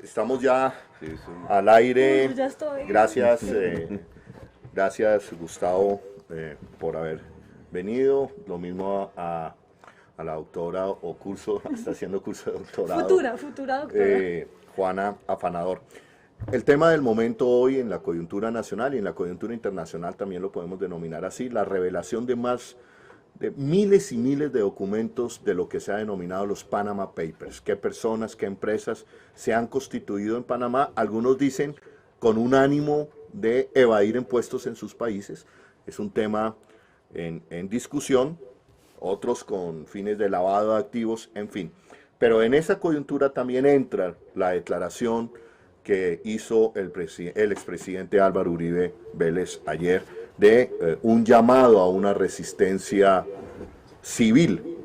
Estamos ya Sí, sí. al aire. Uy, yo ya estoy. Gracias, gracias Gustavo por haber venido. Lo mismo a la doctora o curso, está haciendo curso de doctorado, Futura doctora. Juana Afanador. El tema del momento hoy en la coyuntura nacional y en la coyuntura internacional también lo podemos denominar así, la revelación de miles y miles de documentos de lo que se ha denominado los Panama Papers. Qué personas, qué empresas se han constituido en Panamá. Algunos dicen con un ánimo de evadir impuestos en sus países. Es un tema en discusión. Otros con fines de lavado de activos, en fin. Pero en esa coyuntura también entra la declaración que hizo el expresidente Álvaro Uribe Vélez ayer de un llamado a una resistencia civil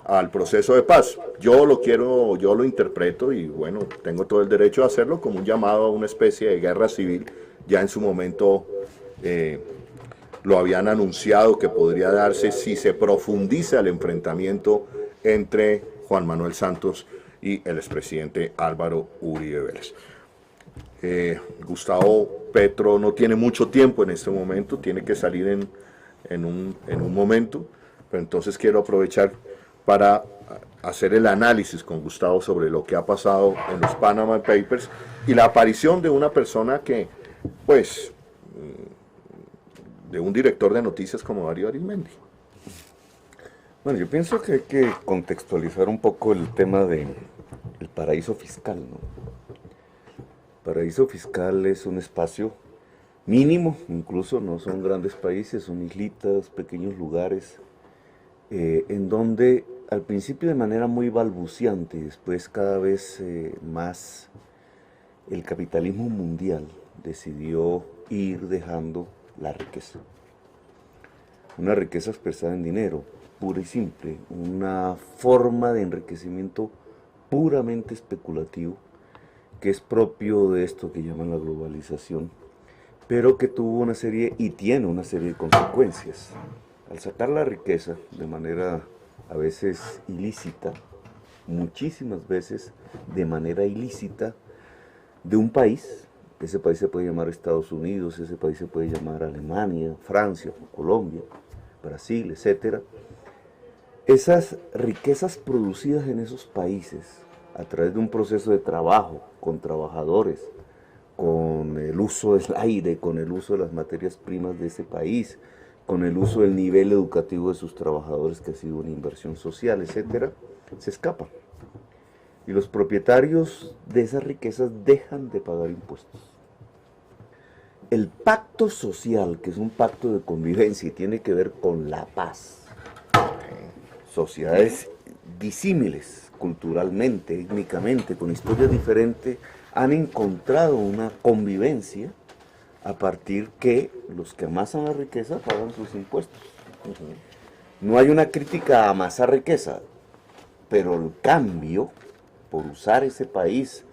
al proceso de paz. Yo lo interpreto y bueno, tengo todo el derecho a hacerlo como un llamado a una especie de guerra civil. Ya en su momento lo habían anunciado que podría darse si se profundiza el enfrentamiento entre Juan Manuel Santos y el expresidente Álvaro Uribe Vélez. Gustavo Petro no tiene mucho tiempo en este momento, tiene que salir en un momento, pero entonces quiero aprovechar para hacer el análisis con Gustavo sobre lo que ha pasado en los Panama Papers y la aparición de una persona que, pues, de un director de noticias como Darío Arizmendi. Bueno, yo pienso que hay que contextualizar un poco el tema del paraíso fiscal, ¿no? Paraíso fiscal es un espacio mínimo, incluso no son grandes países, son islitas, pequeños lugares, en donde al principio de manera muy balbuciante, después cada vez más el capitalismo mundial decidió ir dejando la riqueza. Una riqueza expresada en dinero, pura y simple, una forma de enriquecimiento puramente especulativo, que es propio de esto que llaman la globalización, pero que tuvo una serie y tiene una serie de consecuencias. Al sacar la riqueza de manera a veces ilícita, muchísimas veces de manera ilícita, de un país, ese país se puede llamar Estados Unidos, ese país se puede llamar Alemania, Francia, Colombia, Brasil, etc. Esas riquezas producidas en esos países, a través de un proceso de trabajo, con trabajadores, con el uso del aire, con el uso de las materias primas de ese país, con el uso del nivel educativo de sus trabajadores, que ha sido una inversión social, etc., se escapan. Y los propietarios de esas riquezas dejan de pagar impuestos. El pacto social, que es un pacto de convivencia y tiene que ver con la paz, sociedades disímiles, culturalmente, étnicamente, con historias diferentes, han encontrado una convivencia a partir que los que amasan la riqueza pagan sus impuestos. No hay una crítica a amasar riqueza, pero el cambio por usar ese país,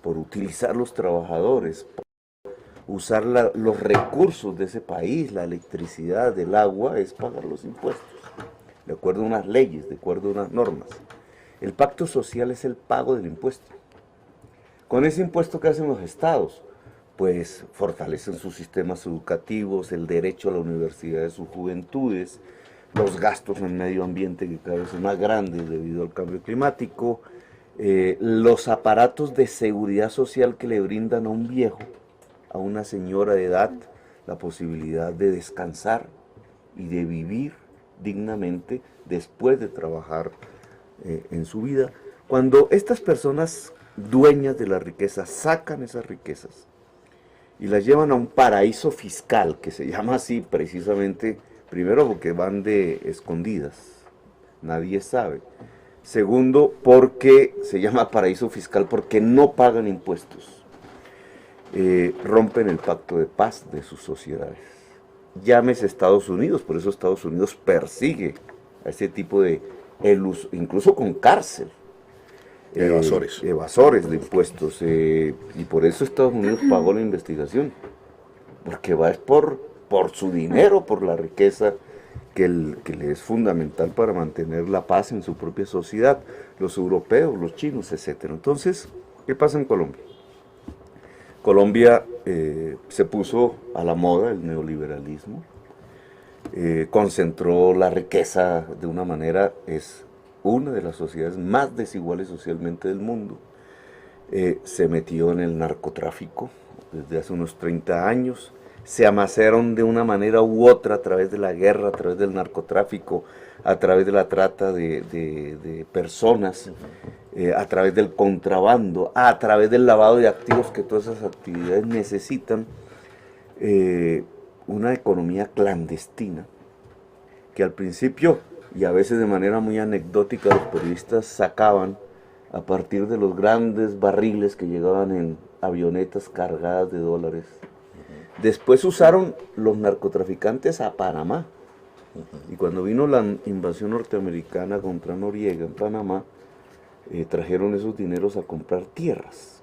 por utilizar los trabajadores, por usar los recursos de ese país, la electricidad, el agua, es pagar los impuestos, de acuerdo a unas leyes, de acuerdo a unas normas. El pacto social es el pago del impuesto. Con ese impuesto, ¿qué hacen los estados? Pues fortalecen sus sistemas educativos, el derecho a la universidad de sus juventudes, los gastos en medio ambiente que cada vez son más grandes debido al cambio climático, los aparatos de seguridad social que le brindan a un viejo, a una señora de edad, la posibilidad de descansar y de vivir dignamente después de trabajar en su vida. Cuando estas personas dueñas de la riqueza sacan esas riquezas y las llevan a un paraíso fiscal, que se llama así precisamente, primero porque van de escondidas, nadie sabe. Segundo, porque se llama paraíso fiscal porque no pagan impuestos. Rompen el pacto de paz de sus sociedades. Llámese Estados Unidos, por eso Estados Unidos persigue a ese tipo de incluso con cárcel. Evasores de impuestos. Y por eso Estados Unidos pagó la investigación. Porque va por su dinero, por la riqueza que le es fundamental para mantener la paz en su propia sociedad. Los europeos, los chinos, etc. Entonces, ¿qué pasa en Colombia? Colombia se puso a la moda el neoliberalismo, concentró la riqueza de una manera, es una de las sociedades más desiguales socialmente del mundo. Se metió en el narcotráfico desde hace unos 30 años, se amasaron de una manera u otra a través de la guerra, a través del narcotráfico, a través de la trata de personas, a través del contrabando, a través del lavado de activos, que todas esas actividades necesitan una economía clandestina, que al principio, y a veces de manera muy anecdótica, los periodistas sacaban a partir de los grandes barriles que llegaban en avionetas cargadas de dólares. Después usaron los narcotraficantes a Panamá. Y cuando vino la invasión norteamericana contra Noriega en Panamá, trajeron esos dineros a comprar tierras.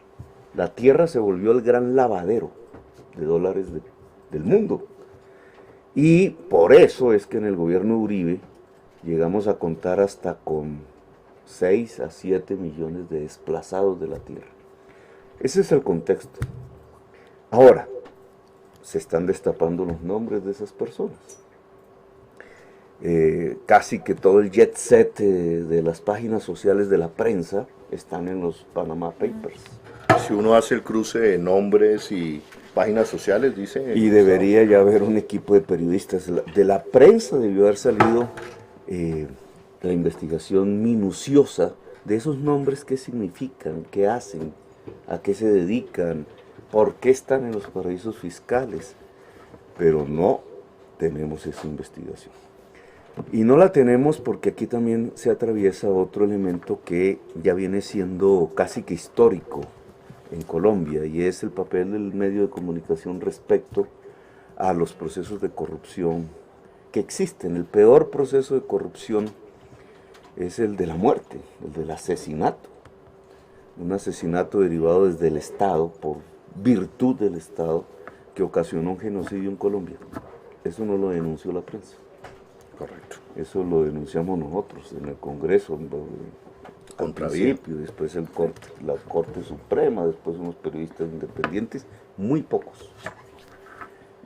La tierra se volvió el gran lavadero de dólares del mundo. Y por eso es que en el gobierno de Uribe llegamos a contar hasta con 6 a 7 millones de desplazados de la tierra. Ese es el contexto. Ahora, se están destapando los nombres de esas personas. Casi que todo el jet set de las páginas sociales de la prensa están en los Panama Papers. Si uno hace el cruce de nombres y páginas sociales, dice... Y debería ya haber un equipo de periodistas. De la prensa debió haber salido la investigación minuciosa de esos nombres, qué significan, qué hacen, a qué se dedican, por qué están en los paraísos fiscales. Pero no tenemos esa investigación. Y no la tenemos porque aquí también se atraviesa otro elemento que ya viene siendo casi que histórico en Colombia, y es el papel del medio de comunicación respecto a los procesos de corrupción que existen. El peor proceso de corrupción es el de la muerte, el del asesinato. Un asesinato derivado desde el Estado, por virtud del Estado, que ocasionó un genocidio en Colombia. Eso no lo denunció la prensa. Correcto. Eso lo denunciamos nosotros en el Congreso, al principio, después la Corte Suprema, después unos periodistas independientes, muy pocos,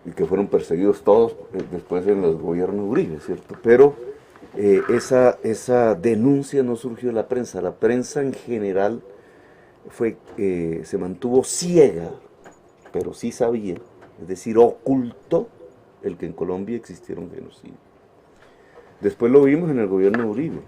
y que fueron perseguidos todos después en los gobiernos Uribe, ¿cierto? Pero esa denuncia no surgió de la prensa en general se mantuvo ciega, pero sí sabía, es decir, ocultó el que en Colombia existiera un genocidio. Después lo vimos en el gobierno de Uribe.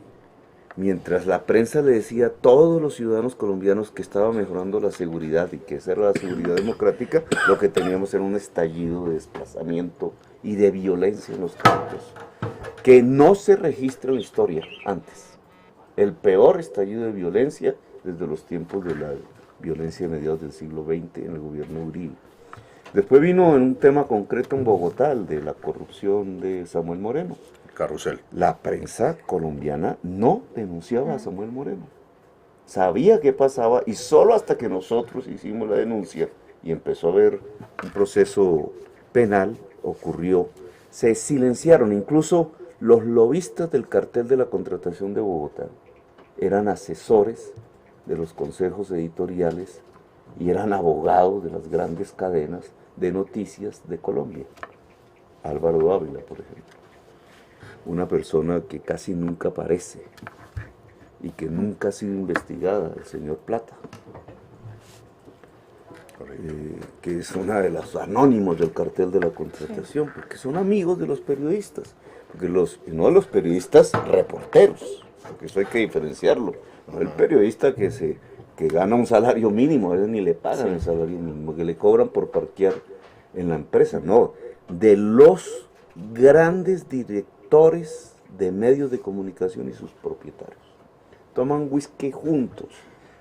Mientras la prensa le decía a todos los ciudadanos colombianos que estaba mejorando la seguridad y que esa era la seguridad democrática, lo que teníamos era un estallido de desplazamiento y de violencia en los campos, que no se registra en la historia antes. El peor estallido de violencia desde los tiempos de la violencia a mediados del siglo XX en el gobierno de Uribe. Después vino en un tema concreto en Bogotá, el de la corrupción de Samuel Moreno. Carrusel. La prensa colombiana no denunciaba a Samuel Moreno. Sabía qué pasaba, y solo hasta que nosotros hicimos la denuncia y empezó a haber un proceso penal, ocurrió, se silenciaron. Incluso los lobistas del cartel de la contratación de Bogotá eran asesores de los consejos editoriales y eran abogados de las grandes cadenas de noticias de Colombia. Álvaro Dávila, por ejemplo. Una persona que casi nunca aparece y que nunca ha sido investigada, el señor Plata, que es una de los anónimos del cartel de la contratación, porque son amigos de los periodistas, porque no de los periodistas reporteros, porque eso hay que diferenciarlo, no el periodista que gana un salario mínimo, a veces ni le pagan el salario mínimo, que le cobran por parquear en la empresa, no, de los grandes directores de medios de comunicación y sus propietarios. Toman whisky juntos.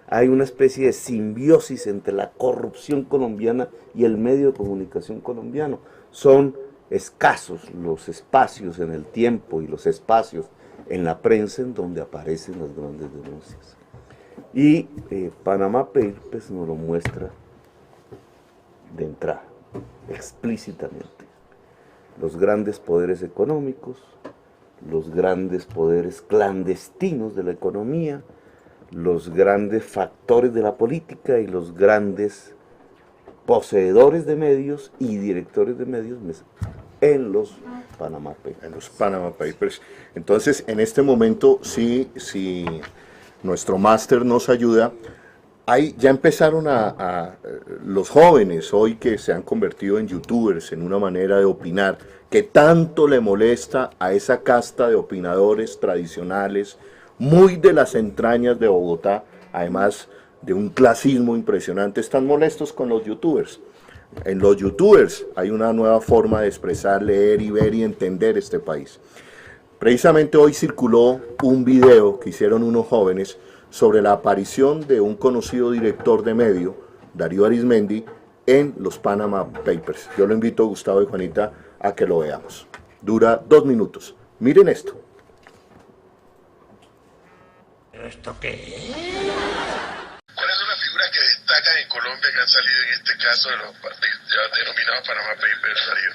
Hay una especie de simbiosis entre la corrupción colombiana y el medio de comunicación colombiano. Son escasos los espacios en el tiempo y los espacios en la prensa en donde aparecen las grandes denuncias. Y Panama Papers nos lo muestra de entrada, explícitamente. Los grandes poderes económicos, los grandes poderes clandestinos de la economía, los grandes factores de la política y los grandes poseedores de medios y directores de medios en los Panama Papers. En los Panama Papers. Entonces, en este momento, sí, si nuestro máster nos ayuda, ya empezaron los jóvenes hoy que se han convertido en youtubers, en una manera de opinar, que tanto le molesta a esa casta de opinadores tradicionales, muy de las entrañas de Bogotá, además de un clasismo impresionante, están molestos con los youtubers. En los youtubers hay una nueva forma de expresar, leer y ver y entender este país. Precisamente hoy circuló un video que hicieron unos jóvenes sobre la aparición de un conocido director de medio, Darío Arizmendi, en los Panama Papers. Yo lo invito, Gustavo y Juanita, a que lo veamos. Dura 2 minutos. Miren esto. ¿Esto qué es? ¿Cuáles son las figuras que destacan en Colombia que han salido en este caso de los ya denominados Panama Papers, Darío?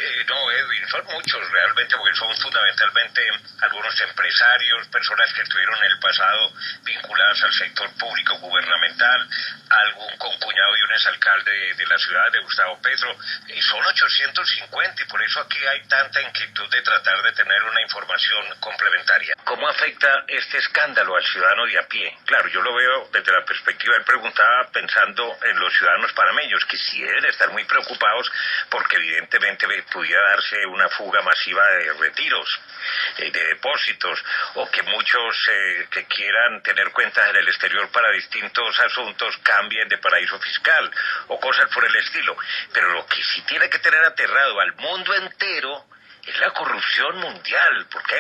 No, Edwin, son muchos realmente, porque son fundamentalmente algunos empresarios, personas que estuvieron en el pasado vinculadas al sector público gubernamental, algún concuñado y un exalcalde de la ciudad de Gustavo Petro, y son 850, y por eso aquí hay tanta inquietud de tratar de tener una información complementaria. ¿Cómo afecta este escándalo al ciudadano de a pie? Claro, yo lo veo desde la perspectiva, él preguntaba pensando en los ciudadanos panameños, que sí deben estar muy preocupados porque evidentemente pudiera darse una fuga masiva de retiros, de depósitos, o que muchos que quieran tener cuentas en el exterior para distintos asuntos cambien de paraíso fiscal, o cosas por el estilo. Pero lo que sí tiene que tener aterrado al mundo entero es la corrupción mundial, porque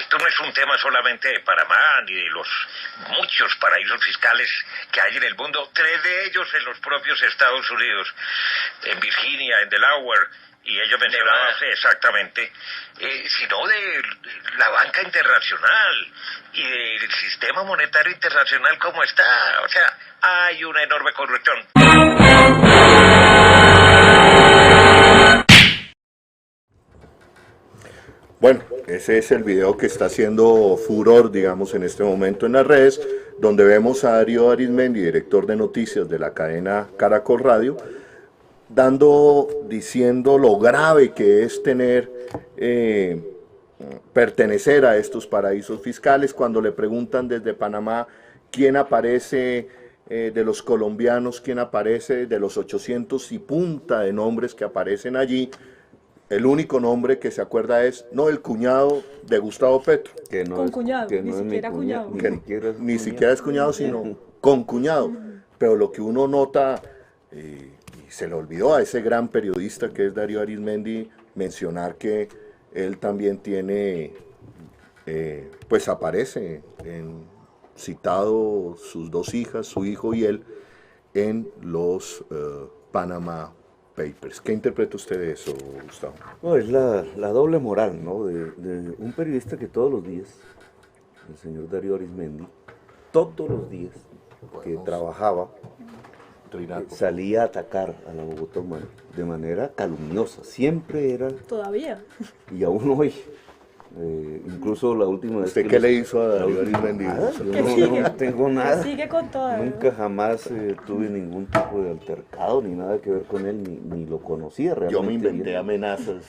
esto no es un tema solamente de Panamá, ni de los muchos paraísos fiscales que hay en el mundo, 3 de ellos en los propios Estados Unidos, en Virginia, en Delaware, y ellos mencionaban exactamente, sino de la banca internacional y del sistema monetario internacional como está. O sea, hay una enorme corrupción. Bueno, ese es el video que está haciendo furor, digamos, en este momento en las redes, donde vemos a Darío Arizmendi, director de noticias de la cadena Caracol Radio, diciendo lo grave que es pertenecer a estos paraísos fiscales. Cuando le preguntan desde Panamá quién aparece de los colombianos, quién aparece de los 800 y punta de nombres que aparecen allí, el único nombre que se acuerda es, no, el cuñado de Gustavo Petro. Que no Con es, cuñado, que ni no es siquiera mi cuñado. Ni siquiera es cuñado, sino con cuñado. Pero lo que uno nota, y se le olvidó a ese gran periodista que es Darío Arizmendi, mencionar que él también tiene, pues aparece citado sus 2 hijas, su hijo y él, en los Panama Papers. ¿Qué interpreta usted de eso, Gustavo? No, es la doble moral, ¿no? De un periodista que todos los días, el señor Darío Arizmendi, todos los días que trabajaba, salía a atacar a la Bogotá humana de manera calumniosa, siempre era, Todavía. y aún hoy, incluso la última vez ¿Usted qué le hizo a Darío Arizmendi? Yo no tengo nada. Sigue con toda. Nunca jamás tuve ningún tipo de altercado, ni nada que ver con él, ni lo conocía realmente. Yo me inventé amenazas,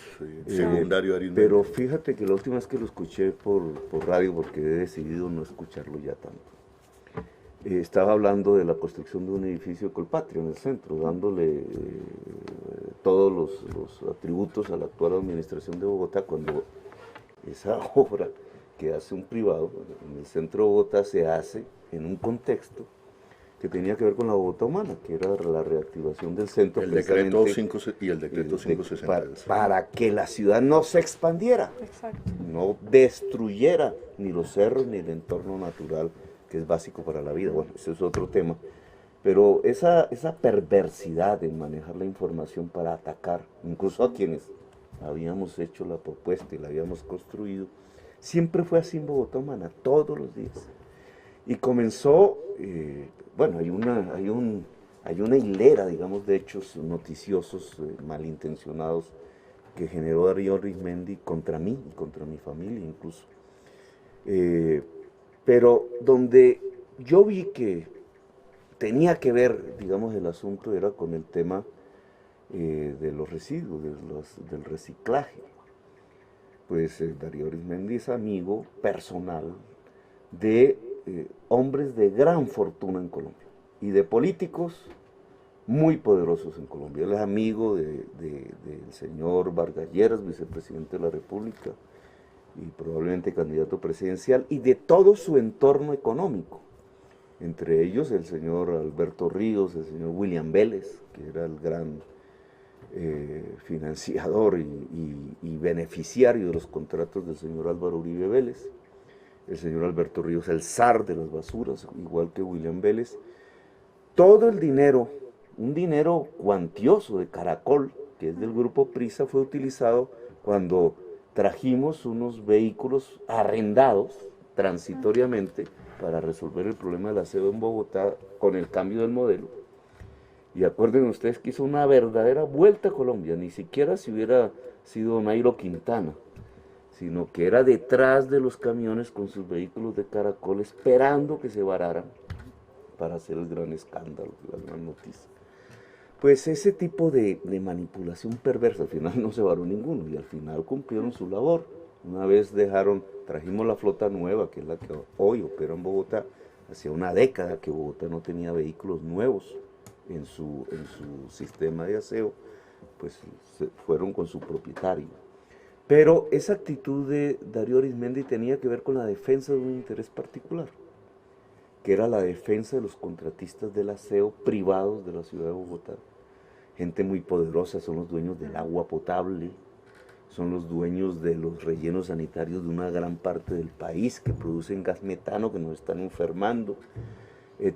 según Darío Arizmendi. Pero fíjate que la última vez que lo escuché por radio, porque he decidido no escucharlo ya tanto, estaba hablando de la construcción de un edificio Colpatria en el centro, dándole todos los atributos a la actual administración de Bogotá, cuando esa obra que hace un privado en el centro de Bogotá se hace en un contexto que tenía que ver con la Bogotá humana, que era la reactivación del centro. El decreto 5 y el decreto 560. Para que la ciudad no se expandiera, Exacto. no destruyera ni los cerros ni el entorno natural, que es básico para la vida. Bueno, ese es otro tema. Pero esa perversidad en manejar la información para atacar, incluso a quienes habíamos hecho la propuesta y la habíamos construido, siempre fue así en Bogotá Humana, todos los días. Y comenzó, bueno, hay una hilera, digamos, de hechos noticiosos malintencionados que generó Darío Arizmendi contra mí y contra mi familia incluso. Pero donde yo vi que tenía que ver, digamos, el asunto era con el tema de los residuos, del reciclaje. Pues Darío Arizmendi es amigo personal de hombres de gran fortuna en Colombia y de políticos muy poderosos en Colombia. Él es amigo del señor Vargas Lleras, vicepresidente de la República y probablemente candidato presidencial, y de todo su entorno económico. Entre ellos el señor Alberto Ríos, el señor William Vélez, que era el gran financiador y beneficiario de los contratos del señor Álvaro Uribe Vélez. El señor Alberto Ríos, el zar de las basuras, igual que William Vélez. Todo el dinero, un dinero cuantioso de Caracol, que es del grupo Prisa, fue utilizado cuando trajimos unos vehículos arrendados transitoriamente para resolver el problema del aseo en Bogotá con el cambio del modelo. Y acuerden ustedes que hizo una verdadera vuelta a Colombia, ni siquiera si hubiera sido Nairo Quintana, sino que era detrás de los camiones con sus vehículos de Caracol esperando que se vararan para hacer el gran escándalo, la gran noticia. Pues ese tipo de manipulación perversa, al final no se varó ninguno y al final cumplieron su labor. Una vez trajimos la flota nueva, que es la que hoy opera en Bogotá. Hacía una década que Bogotá no tenía vehículos nuevos en su sistema de aseo, pues fueron con su propietario. Pero esa actitud de Darío Arizmendi tenía que ver con la defensa de un interés particular, que era la defensa de los contratistas del aseo privados de la ciudad de Bogotá. Gente muy poderosa, son los dueños del agua potable, son los dueños de los rellenos sanitarios de una gran parte del país que producen gas metano que nos están enfermando,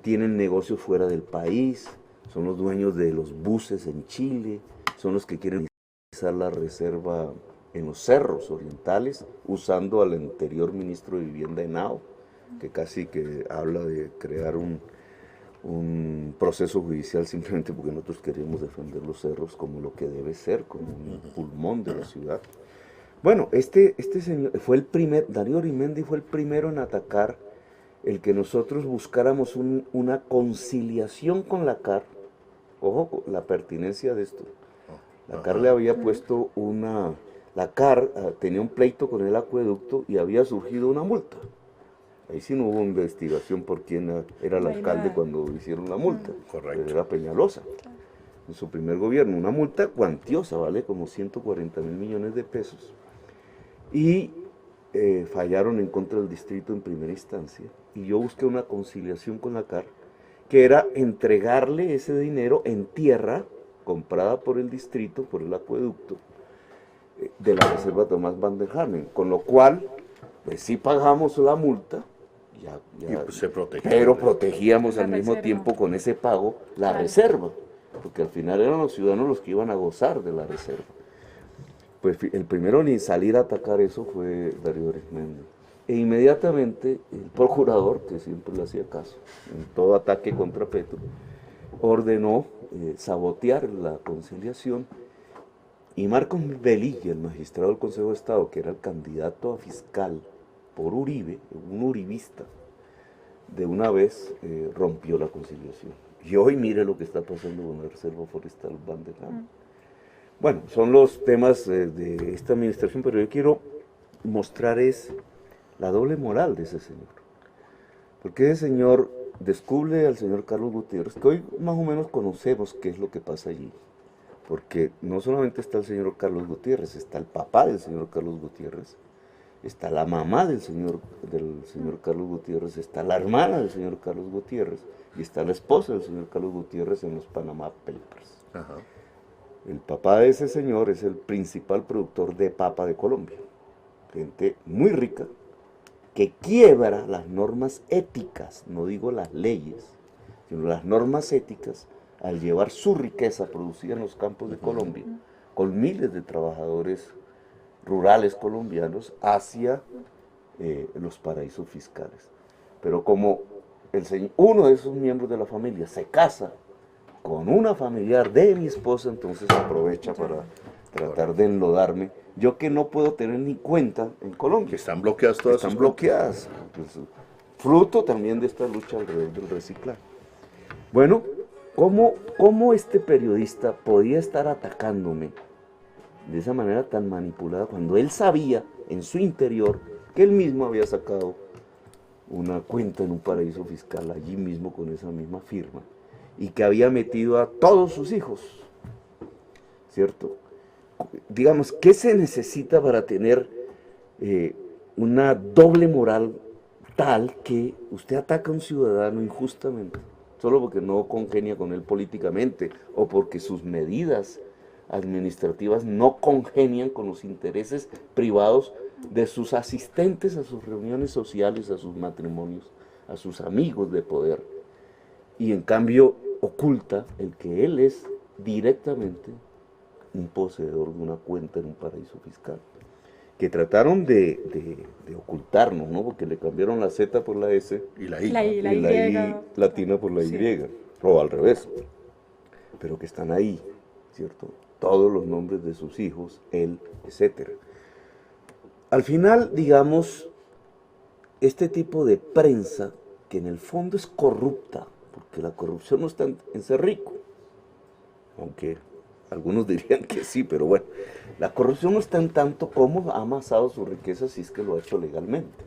tienen negocios fuera del país, son los dueños de los buses en Chile, son los que quieren utilizar la reserva en los cerros orientales, usando al anterior ministro de Vivienda Henao, que casi que habla de crear un proceso judicial simplemente porque nosotros queríamos defender los cerros como lo que debe ser, como un pulmón de la ciudad. Bueno, este señor fue el Darío Arizmendi fue el primero en atacar el que nosotros buscáramos una conciliación con la CAR. Ojo, la pertinencia de esto. La CAR le había puesto la CAR tenía un pleito con el acueducto y había surgido una multa. Ahí sí no hubo investigación por quién era el alcalde cuando hicieron la multa. Correcto. Era Peñalosa, en su primer gobierno. Una multa cuantiosa, vale como 140.000 millones de pesos. Y fallaron en contra del distrito en primera instancia. Y yo busqué una conciliación con la CAR, que era entregarle ese dinero en tierra, comprada por el distrito, por el acueducto, de la reserva Tomás Van der Hamen. Con lo cual, pues sí pagamos la multa, pues se protegía, pero protegíamos al mismo reserva. tiempo con ese pago la reserva, porque al final eran los ciudadanos los que iban a gozar de la reserva. Pues el primero en salir a atacar eso fue Darío Arizmendi. E inmediatamente el procurador, que siempre le hacía caso, en todo ataque contra Petro, ordenó sabotear la conciliación, y Marcos Velilla, el magistrado del Consejo de Estado, que era el candidato a fiscal por Uribe, un uribista, de una vez rompió la conciliación. Y hoy mire lo que está pasando con la Reserva Forestal Van der Hamen. Bueno, son los temas de esta administración, pero yo quiero mostrar la doble moral de ese señor. Porque ese señor descubre al señor Carlos Gutiérrez, que hoy más o menos conocemos qué es lo que pasa allí. Porque no solamente está el señor Carlos Gutiérrez, está el papá del señor Carlos Gutiérrez, está la mamá del señor Carlos Gutiérrez, está la hermana del señor Carlos Gutiérrez y está la esposa del señor Carlos Gutiérrez en los Panama Papers. Ajá. El papá de ese señor es el principal productor de papa de Colombia. Gente muy rica que quiebra las normas éticas, no digo las leyes, sino las normas éticas, al llevar su riqueza producida en los campos de Colombia, con miles de trabajadores rurales colombianos, hacia los paraísos fiscales. Pero como uno de esos miembros de la familia se casa con una familiar de mi esposa, entonces aprovecha para tratar de enlodarme. Yo que no puedo tener ni cuenta en Colombia. Que están bloqueadas todas Están sus bloqueadas. Pues, fruto también de esta lucha alrededor del reciclaje. Bueno, ¿cómo este periodista podía estar atacándome de esa manera tan manipulada cuando él sabía en su interior que él mismo había sacado una cuenta en un paraíso fiscal allí mismo con esa misma firma y que había metido a todos sus hijos, ¿cierto? Digamos, ¿qué se necesita para tener una doble moral tal que usted ataca a un ciudadano injustamente, solo porque no congenia con él políticamente o porque sus medidas administrativas no congenian con los intereses privados de sus asistentes a sus reuniones sociales, a sus matrimonios, a sus amigos de poder, y en cambio oculta el que él es directamente un poseedor de una cuenta en un paraíso fiscal, que trataron de ocultarnos, ¿no? Porque le cambiaron la Z por la S Y la I. La I, la y la Y. I latina por la Sí. Y, o al revés, pero que están ahí, ¿cierto? Todos los nombres de sus hijos, él, etc. Al final, digamos, este tipo de prensa, que en el fondo es corrupta, porque la corrupción no está en ser rico, aunque algunos dirían que sí, pero bueno, la corrupción no está en tanto cómo ha amasado su riqueza si es que lo ha hecho legalmente.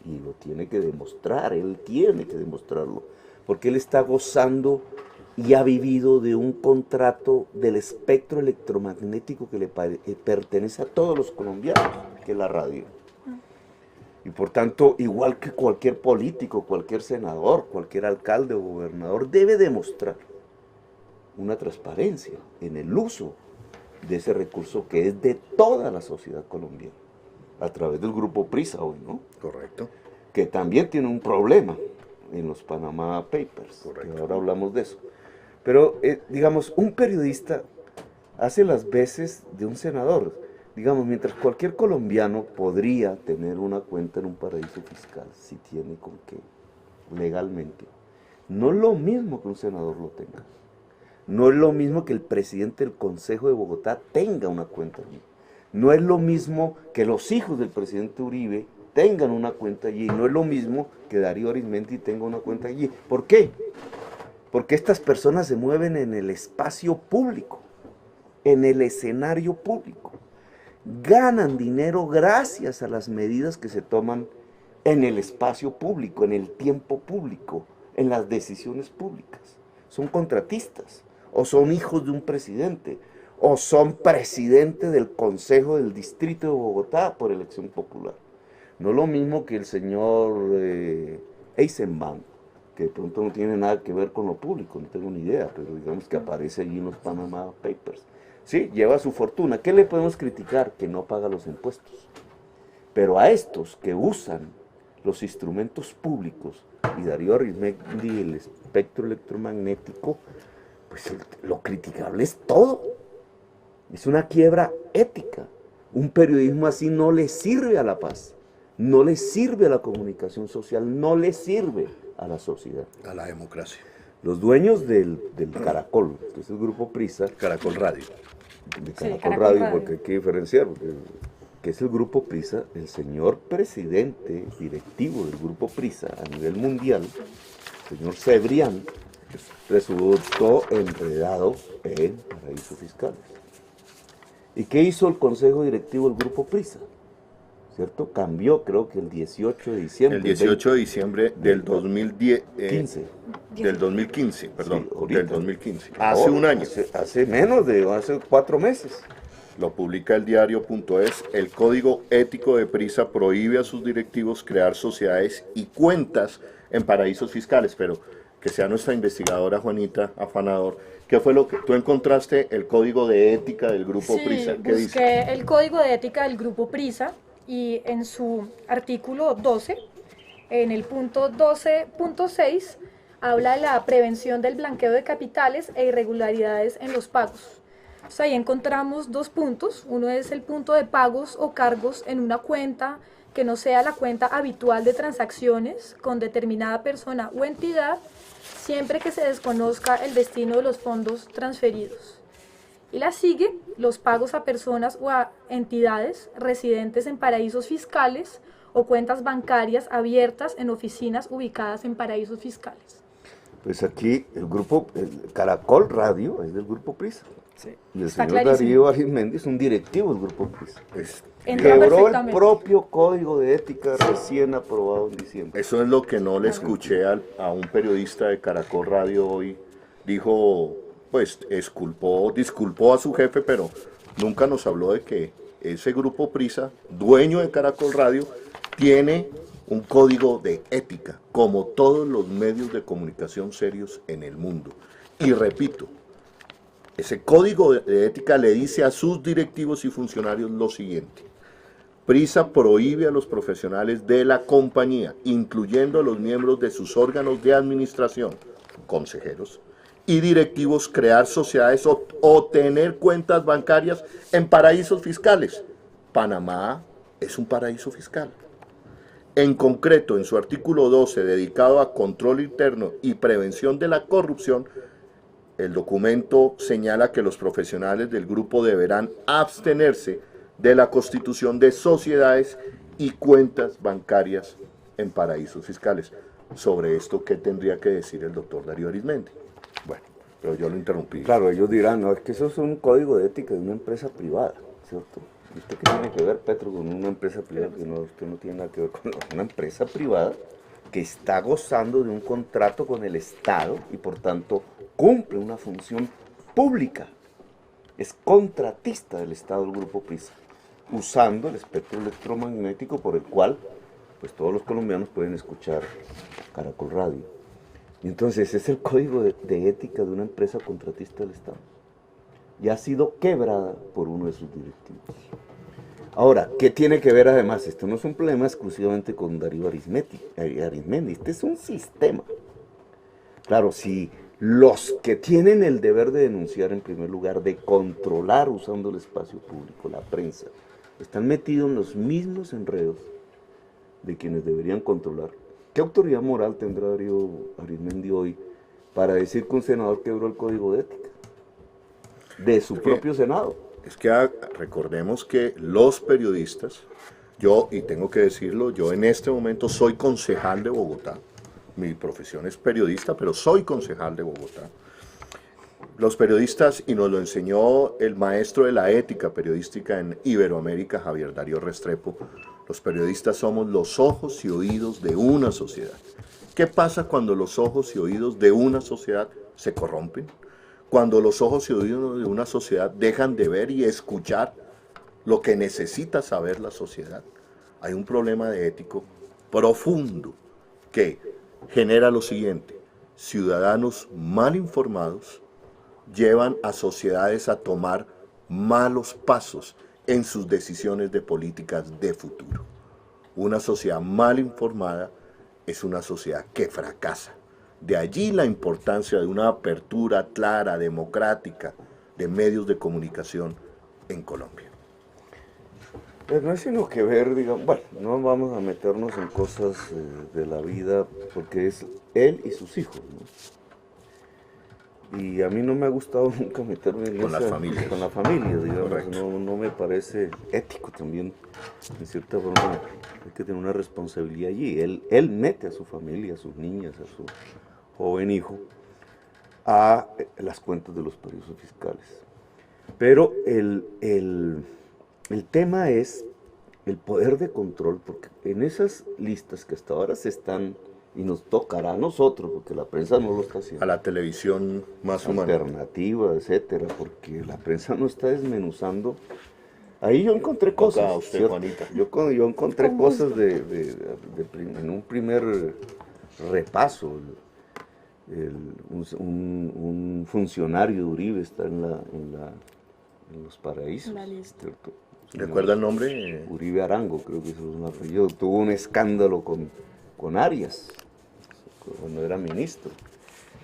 Y lo tiene que demostrar, él tiene que demostrarlo, porque él está gozando y ha vivido de un contrato del espectro electromagnético que le pertenece a todos los colombianos, que es la radio. Y por tanto, igual que cualquier político, cualquier senador, cualquier alcalde o gobernador, debe demostrar una transparencia en el uso de ese recurso que es de toda la sociedad colombiana, a través del grupo Prisa hoy, ¿no? Correcto. Que también tiene un problema en los Panama Papers, Correcto. que ahora hablamos de eso. Pero, digamos, un periodista hace las veces de un senador. Digamos, mientras cualquier colombiano podría tener una cuenta en un paraíso fiscal, si tiene con qué, legalmente, no es lo mismo que un senador lo tenga. No es lo mismo que el presidente del Consejo de Bogotá tenga una cuenta allí. No es lo mismo que los hijos del presidente Uribe tengan una cuenta allí. No es lo mismo que Darío Arizmendi tenga una cuenta allí. ¿Por qué? Porque estas personas se mueven en el espacio público, en el escenario público. Ganan dinero gracias a las medidas que se toman en el espacio público, en el tiempo público, en las decisiones públicas. Son contratistas, o son hijos de un presidente, o son presidente del Consejo del Distrito de Bogotá por elección popular. No es lo mismo que el señor Eisenbahn, que de pronto no tiene nada que ver con lo público, no tengo ni idea, pero digamos que aparece allí en los Panama Papers. Sí, lleva su fortuna. ¿Qué le podemos criticar? Que no paga los impuestos. Pero a estos que usan los instrumentos públicos, y Darío Arizmendi, el espectro electromagnético, pues lo criticable es todo. Es una quiebra ética. Un periodismo así no le sirve a la paz, no le sirve a la comunicación social, no le sirve a la sociedad. A la democracia. Los dueños del Caracol, que es el grupo Prisa, Caracol Radio. de Sí, Caracol Caracol Radio, Radio. porque hay que diferenciar, que es el grupo Prisa, el señor presidente directivo del grupo Prisa a nivel mundial, el señor Cebrián, resultó enredado en paraísos fiscales. ¿Y qué hizo el consejo directivo del grupo Prisa? ¿Cierto? Cambió, creo que el 18 de diciembre. El 18 de diciembre del 2010, 15. del 2015, perdón, Sí, ahorita. del 2015. Ahora, Hace un año. Hace 4 meses. Lo publica el diario.es. El Código Ético de Prisa prohíbe a sus directivos crear sociedades y cuentas en paraísos fiscales. Pero que sea nuestra investigadora Juanita Afanador, ¿qué fue lo que tú encontraste? El Código de Ética del Grupo Sí, Prisa. ¿Qué dice? busqué el código de ética del grupo Prisa y en su artículo 12, en el punto 12.6, habla de la prevención del blanqueo de capitales e irregularidades en los pagos. O sea, ahí encontramos 2 puntos. Uno es el punto de pagos o cargos en una cuenta que no sea la cuenta habitual de transacciones con determinada persona o entidad, siempre que se desconozca el destino de los fondos transferidos. Y la sigue, los pagos a personas o a entidades residentes en paraísos fiscales o cuentas bancarias abiertas en oficinas ubicadas en paraísos fiscales. Pues aquí el grupo, el Caracol Radio es del grupo Prisa. Sí. Y el Está señor clarísimo. Darío Arizmendi es un directivo del grupo Prisa. Entra Quebró el perfectamente. propio código de ética recién aprobado en diciembre. Eso es lo que no le escuché a un periodista de Caracol Radio hoy. Dijo, pues, disculpó a su jefe, pero nunca nos habló de que ese grupo Prisa, dueño de Caracol Radio, tiene un código de ética, como todos los medios de comunicación serios en el mundo. Y repito, ese código de ética le dice a sus directivos y funcionarios lo siguiente: Prisa prohíbe a los profesionales de la compañía, incluyendo a los miembros de sus órganos de administración, consejeros y directivos, crear sociedades o tener cuentas bancarias en paraísos fiscales. Panamá es un paraíso fiscal. En concreto, en su artículo 12, dedicado a control interno y prevención de la corrupción, el documento señala que los profesionales del grupo deberán abstenerse de la constitución de sociedades y cuentas bancarias en paraísos fiscales. Sobre esto, ¿qué tendría que decir el doctor Darío Arizmendi? Bueno, pero yo lo interrumpí. Claro, ellos dirán, no, es que eso es un código de ética de una empresa privada, ¿cierto? ¿Y usted qué tiene que ver, Petro, con una empresa privada? Que no, usted no tiene nada que ver con una empresa privada que está gozando de un contrato con el Estado y por tanto cumple una función pública. Es contratista del Estado el Grupo Prisa, usando el espectro electromagnético por el cual pues todos los colombianos pueden escuchar Caracol Radio. Y entonces es el código de ética de una empresa contratista del Estado. Y ha sido quebrada por uno de sus directivos. Ahora, ¿qué tiene que ver además? Esto no es un problema exclusivamente con Darío Arizmendi, este es un sistema. Claro, si los que tienen el deber de denunciar en primer lugar, de controlar usando el espacio público, la prensa, están metidos en los mismos enredos de quienes deberían controlar, ¿qué autoridad moral tendrá Darío Arizmendi hoy para decir que un senador quebró el código de ética de su propio Senado? Es que recordemos que los periodistas, y tengo que decirlo, yo en este momento soy concejal de Bogotá. Mi profesión es periodista, pero soy concejal de Bogotá. Los periodistas, y nos lo enseñó el maestro de la ética periodística en Iberoamérica, Javier Darío Restrepo, los periodistas somos los ojos y oídos de una sociedad. ¿Qué pasa cuando los ojos y oídos de una sociedad se corrompen? Cuando los ojos y oídos de una sociedad dejan de ver y escuchar lo que necesita saber la sociedad. Hay un problema de ético profundo que genera lo siguiente: ciudadanos mal informados llevan a sociedades a tomar malos pasos en sus decisiones de políticas de futuro. Una sociedad mal informada es una sociedad que fracasa. De allí la importancia de una apertura clara, democrática, de medios de comunicación en Colombia. Pues no es sino que ver, digamos, bueno, no vamos a meternos en cosas de la vida, porque es él y sus hijos, ¿no? Y a mí no me ha gustado nunca meterme en Con las familias. Con la familia, digamos, Correcto. no me parece ético también, en cierta forma, hay que tener una responsabilidad allí. Él mete a su familia, a sus niñas, a su joven hijo, a las cuentas de los paraísos fiscales. Pero el tema es el poder de control, porque en esas listas que hasta ahora se están, y nos tocará a nosotros, porque la prensa no lo está haciendo, A la televisión más humana. alternativa, etcétera, porque la prensa no está desmenuzando. Ahí yo encontré cosas. Toca a usted, ¿cierto? Juanita. Yo encontré cosas en un primer repaso. Un funcionario de Uribe está en los paraísos, La lista. ¿cierto? ¿Recuerda el nombre? Uribe Arango, creo que eso es un apellido. Tuvo un escándalo con Arias, cuando era ministro,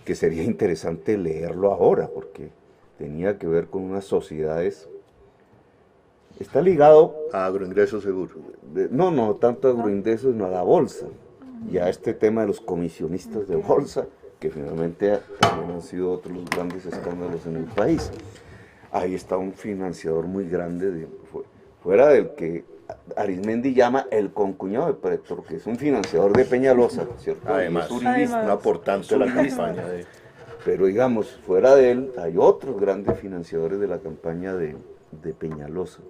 que sería interesante leerlo ahora, porque tenía que ver con unas sociedades. Está ligado, A agroingreso seguro. no tanto a agroingresos, sino a la bolsa, y a este tema de los comisionistas de bolsa, que finalmente también han sido otros los grandes escándalos en el país. Ahí está un financiador muy grande, fue fuera del que Arizmendi llama el concuñado de Prétor, que es un financiador de Peñalosa, ¿cierto? Además, Y es uribista. un aportante de la campaña de... Pero digamos, fuera de él, hay otros grandes financiadores de la campaña de Peñalosa.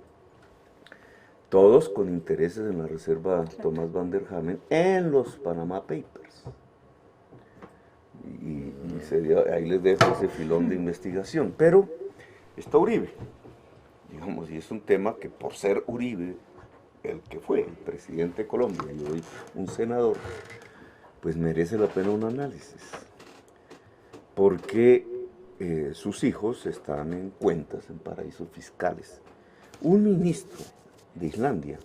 Todos con intereses en la reserva Tomás Van der Hamen en los Panama Papers. Y ahí les dejo ese filón de investigación. Pero está Uribe, digamos, y es un tema que por ser Uribe, el que fue el presidente de Colombia y hoy un senador, pues merece la pena un análisis. Porque sus hijos están en cuentas en paraísos fiscales. Un ministro de Islandia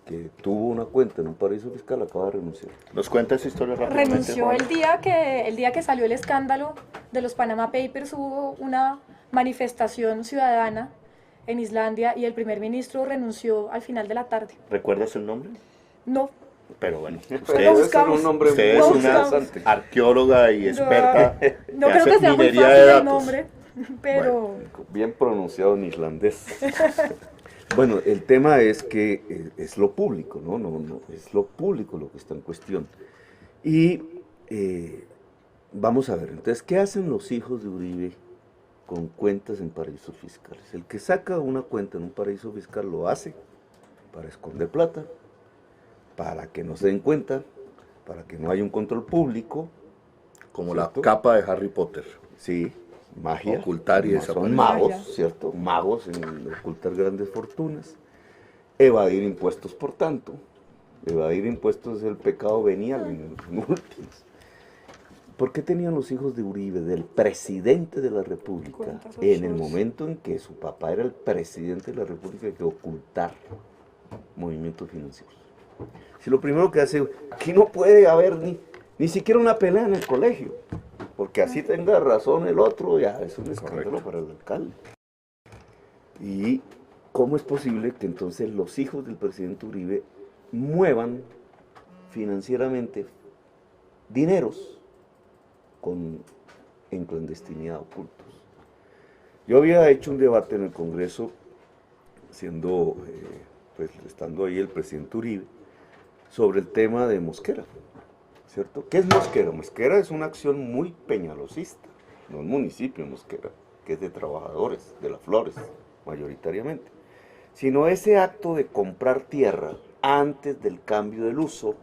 que tuvo una cuenta en un paraíso fiscal acaba de renunciar. ¿Nos cuenta esa historia rápidamente, Renunció Juan? el día que salió el escándalo de los Panama Papers. Hubo una manifestación ciudadana en Islandia y el primer ministro renunció al final de la tarde. ¿Recuerdas el nombre? No, Pero bueno, Lo Debe ser buscamos. un nombre usted muy es Lo una interesante. arqueóloga y experta. no que creo hace que sea muy minería fácil de el datos. nombre, pero Bien pronunciado en islandés. Bueno, el tema es que es lo público, ¿no? No, es lo público lo que está en cuestión. Y vamos a ver, entonces, ¿qué hacen los hijos de Uribe con cuentas en paraísos fiscales? El que saca una cuenta en un paraíso fiscal lo hace para esconder plata, para que no se den cuenta, para que no haya un control público. Como ¿Cierto? la capa de Harry Potter. Sí, magia. Ocultar y Son desaparecer. magos, Magia. ¿cierto? Magos en ocultar grandes fortunas. Evadir impuestos, por tanto. Evadir impuestos es el pecado venial en últimas. ¿Por qué tenían los hijos de Uribe, del presidente de la República, Cuentas en el offshores. momento en que su papá era el presidente de la República, que ocultar movimientos financieros? Si lo primero que hace, aquí no puede haber ni siquiera una pelea en el colegio, porque así tenga razón el otro, ya es un escándalo para el alcalde. ¿Y cómo es posible que entonces los hijos del presidente Uribe muevan financieramente dineros en clandestinidad ocultos? Yo había hecho un debate en el Congreso, estando ahí el presidente Uribe, sobre el tema de Mosquera, ¿cierto? ¿Qué es Mosquera? Mosquera es una acción muy peñalosista, no el municipio de Mosquera, que es de trabajadores de las Flores, mayoritariamente, sino ese acto de comprar tierra antes del cambio del uso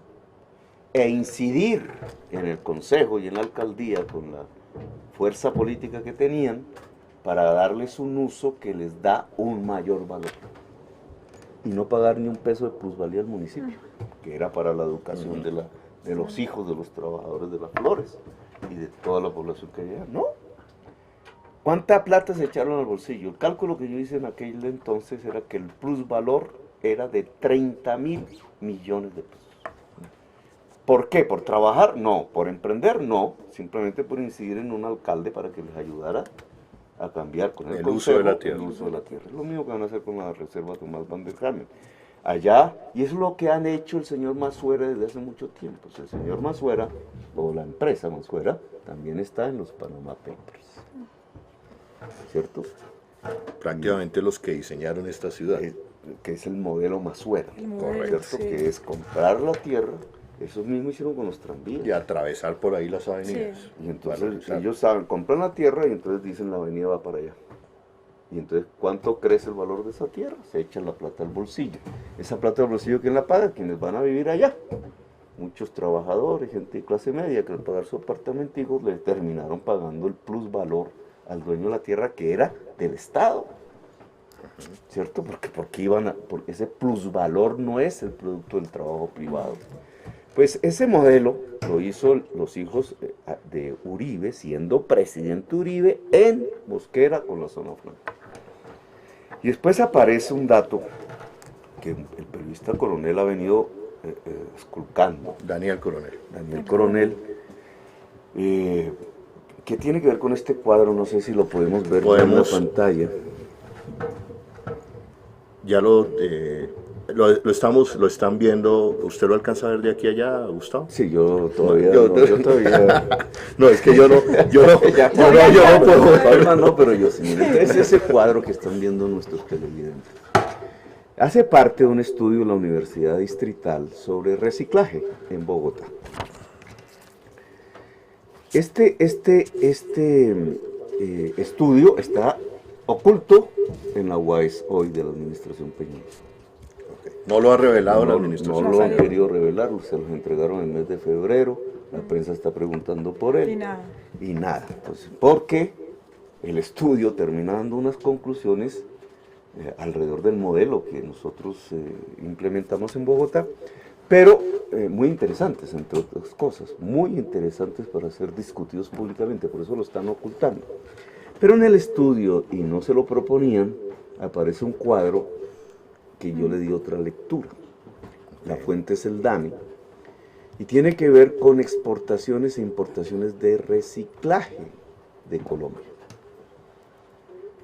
e incidir en el consejo y en la alcaldía con la fuerza política que tenían para darles un uso que les da un mayor valor y no pagar ni un peso de plusvalía al municipio, que era para la educación de los hijos de los trabajadores de las Flores y de toda la población que había. No. ¿Cuánta plata se echaron al bolsillo? El cálculo que yo hice en aquel entonces era que el plusvalor era de 30.000 millones de pesos. ¿Por qué? ¿Por trabajar? No. ¿Por emprender? No. Simplemente por incidir en un alcalde para que les ayudara a cambiar con el uso de la consejo tierra. el uso de la tierra. Es lo mismo que van a hacer con la reserva Tomás Van der Hamen. Allá, y es lo que han hecho el señor Massuera desde hace mucho tiempo. O sea, el señor Massuera, o la empresa Massuera, también está en los Panama Papers. ¿Cierto? Prácticamente los que diseñaron esta ciudad. Que es el modelo Massuera, El modelo, ¿cierto? sí. Que es comprar la tierra, eso mismo hicieron con los tranvías. Y atravesar por ahí las avenidas. Sí. Y entonces Valorizar. ellos saben, compran la tierra y entonces dicen la avenida va para allá. Y entonces, ¿cuánto crece el valor de esa tierra? Se echan la plata al bolsillo. Esa plata al bolsillo, ¿quién la paga? Quienes van a vivir allá. Muchos trabajadores, gente de clase media, que al pagar su apartamentico le terminaron pagando el plusvalor al dueño de la tierra que era del Estado. ¿Cierto? Porque ese plusvalor no es el producto del trabajo privado. Pues ese modelo lo hizo los hijos de Uribe, siendo presidente Uribe en Mosquera con la zona franca. Y después aparece un dato que el periodista Coronel ha venido esculcando, Daniel Coronel. Daniel Coronel, que tiene que ver con este cuadro, no sé si lo podemos ver Podemos. en la pantalla. Ya lo están viendo. ¿Usted lo alcanza a ver de aquí a allá, Gustavo? Sí, yo todavía, Yo- yo todavía... No, es que yo no puedo. Palma no, pero yo sí. Mira, entonces ese cuadro que están viendo nuestros televidentes. hace parte de un estudio de la Universidad Distrital sobre reciclaje en Bogotá. Este estudio está oculto en la UAS hoy de la administración Peñalosa. No lo ha revelado la administración. No lo han querido revelar, se los entregaron en el mes de febrero, la prensa está preguntando por él. Y nada. Y nada, entonces, porque el estudio termina dando unas conclusiones alrededor del modelo que nosotros implementamos en Bogotá, pero muy interesantes, entre otras cosas, muy interesantes para ser discutidos públicamente, por eso lo están ocultando. Pero en el estudio, y no se lo proponían, aparece un cuadro que yo le di otra lectura. La fuente es el DANE, y tiene que ver con exportaciones e importaciones de reciclaje de Colombia,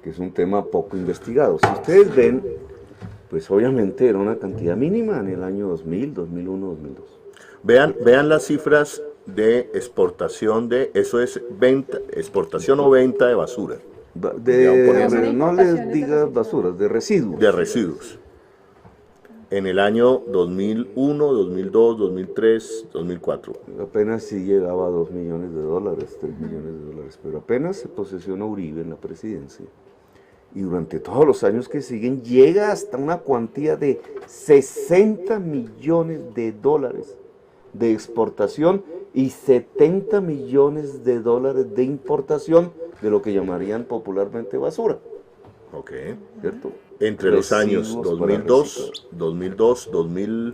que es un tema poco investigado. Si ustedes ven, pues obviamente era una cantidad mínima en el año 2000, 2001, 2002. Vean las cifras de exportación eso es venta, exportación o venta de basura, No importaciones les de digas residuos. basuras, de residuos. de residuos. En el año 2001, 2002, 2003, 2004. Apenas sí llegaba a 2 millones de dólares, 3 millones de dólares, pero apenas se posesiona Uribe en la presidencia. Y durante todos los años que siguen llega hasta una cuantía de 60 millones de dólares de exportación y 70 millones de dólares de importación de lo que llamarían popularmente basura, Ok. ¿cierto? Entre los años Residuos para 2002, 2000,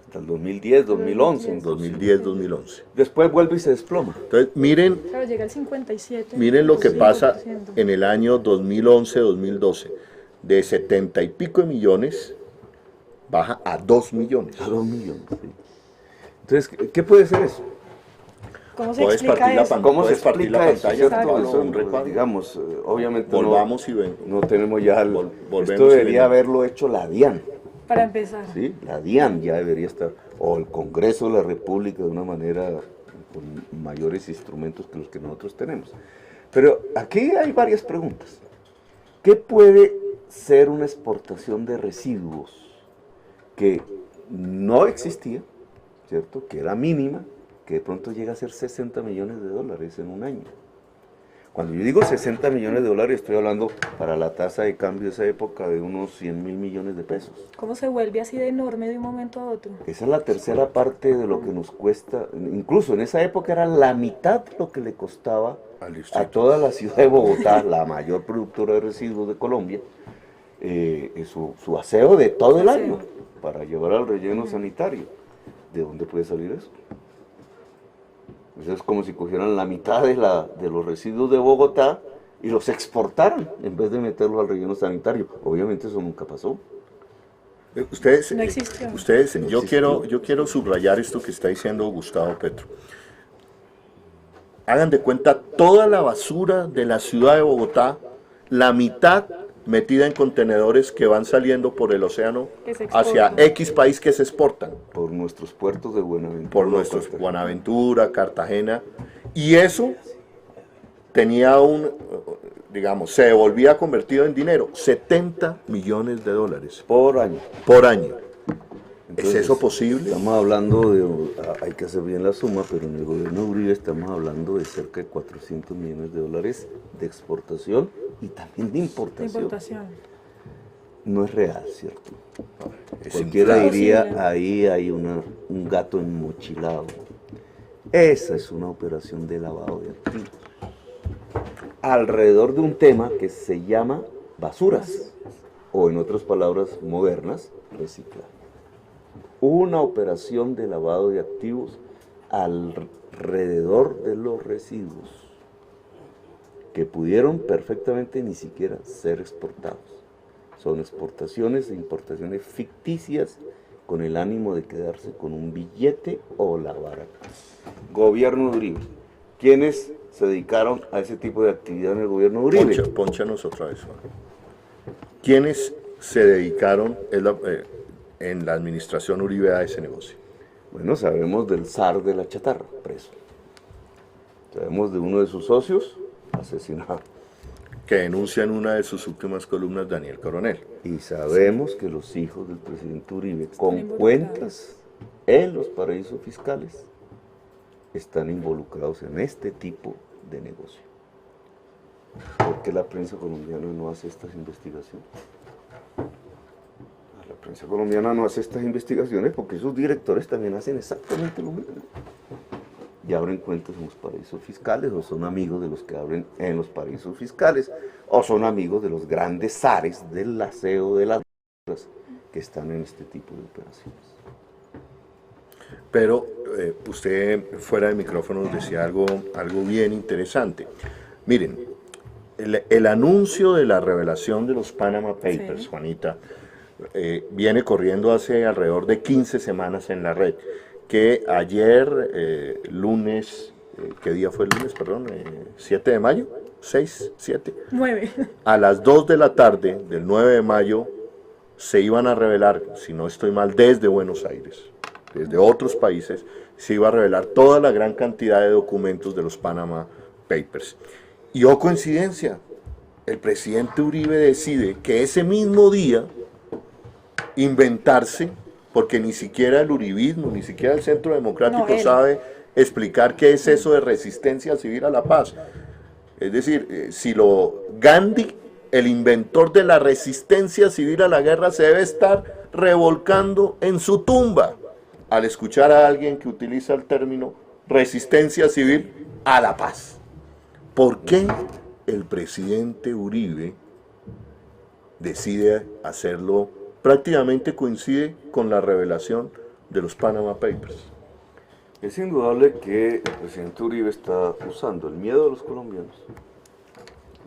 hasta el 2010, 2011. 2010, 2011. Después vuelve y se desploma. Entonces, miren Claro, llega al 57. Miren lo que pasa 5%. en el año 2011-2012. De 70 y pico de millones, baja a 2 millones. A 2 millones, sí. Entonces, ¿qué puede ser eso? ¿Cómo se Puedes explica partir la eso? pantalla. ¿Cómo se Puedes partir explica la eso? pantalla, ¿Cierto? Pablo, Eso, un recuadro. digamos, obviamente Volvamos y ven. no tenemos ya Volvemos esto y debería ven. haberlo hecho la DIAN, Para empezar. ¿sí? La DIAN ya debería estar, o el Congreso de la República de una manera con mayores instrumentos que los que nosotros tenemos. Pero aquí hay varias preguntas. ¿Qué puede ser una exportación de residuos que no existía, ¿cierto? Que era mínima, que de pronto llega a ser 60 millones de dólares en un año? Cuando yo digo 60 millones de dólares, estoy hablando para la tasa de cambio de esa época de unos 100 mil millones de pesos. ¿Cómo se vuelve así de enorme de un momento a otro? Esa es la tercera parte de lo que nos cuesta, incluso en esa época era la mitad de lo que le costaba Al a distrito. toda la ciudad de Bogotá, la mayor productora de residuos de Colombia, su aseo de todo el año para llevar al relleno sanitario. ¿De dónde puede salir eso? Eso es como si cogieran la mitad de los residuos de Bogotá y los exportaran en vez de meterlos al relleno sanitario. Obviamente eso nunca pasó. Ustedes, No existió. ustedes No yo existió. quiero subrayar esto que está diciendo Gustavo Petro. Hagan de cuenta toda la basura de la ciudad de Bogotá, la mitad metida en contenedores que van saliendo por el océano Que se hacia exportan. X país que se exportan, Por nuestros puertos de Buenaventura. por nuestros Cartagena. Buenaventura, Cartagena, y eso tenía digamos, se devolvía convertido en dinero, 70 millones de dólares Por año. por año. Entonces, ¿Es eso posible? Estamos hablando hay que hacer bien la suma, pero en el gobierno de Uribe estamos hablando de cerca de 400 millones de dólares de exportación y también de De importación. importación. No es real, ¿cierto? Es Cualquiera imposible. diría, ahí hay un gato enmochilado. Esa es una operación de lavado de activos. Alrededor de un tema que se llama basuras, o en otras palabras modernas, reciclaje. Una operación de lavado de activos alrededor de los residuos que pudieron perfectamente ni siquiera ser exportados. Son exportaciones e importaciones ficticias con el ánimo de quedarse con un billete o la baraja. Gobierno de Uribe. ¿Quiénes se dedicaron a ese tipo de actividad en el gobierno de Uribe? Pónchanos otra vez, Juan. ¿Quiénes se dedicaron en la administración Uribe a ese negocio? Bueno, sabemos del zar de la chatarra, preso. Sabemos de uno de sus socios, asesinado. que denuncia en una de sus últimas columnas Daniel Coronel. Y sabemos que los hijos del presidente Uribe, con cuentas en los paraísos fiscales, están involucrados en este tipo de negocio. ¿Por qué la prensa colombiana no hace estas investigaciones? La prensa colombiana no hace estas investigaciones porque esos directores también hacen exactamente lo mismo. Y abren cuentas en los paraísos fiscales, o son amigos de los que abren en los paraísos fiscales, o son amigos de los grandes zares del aseo de las que están en este tipo de operaciones. Pero usted fuera de micrófono decía algo bien interesante. Miren, el anuncio de la revelación de los Panama Papers, sí, Juanita, viene corriendo hace alrededor de 15 semanas en la red, que ayer, lunes, ¿qué día fue el lunes? Perdón, 7 de mayo, 6, 7. 9. A las 2 de la tarde del 9 de mayo se iban a revelar, si no estoy mal, desde Buenos Aires, desde otros países, se iba a revelar toda la gran cantidad de documentos de los Panama Papers. Y oh coincidencia, el presidente Uribe decide que ese mismo día inventarse, porque ni siquiera el uribismo, ni siquiera el Centro Democrático sabe explicar qué es eso de resistencia civil a la paz. Es decir, si Gandhi, el inventor de la resistencia civil a la guerra, se debe estar revolcando en su tumba al escuchar a alguien que utiliza el término resistencia civil a la paz. ¿Por qué el presidente Uribe decide hacerlo? Prácticamente coincide con la revelación de los Panama Papers. Es indudable que el presidente Uribe está usando el miedo de los colombianos,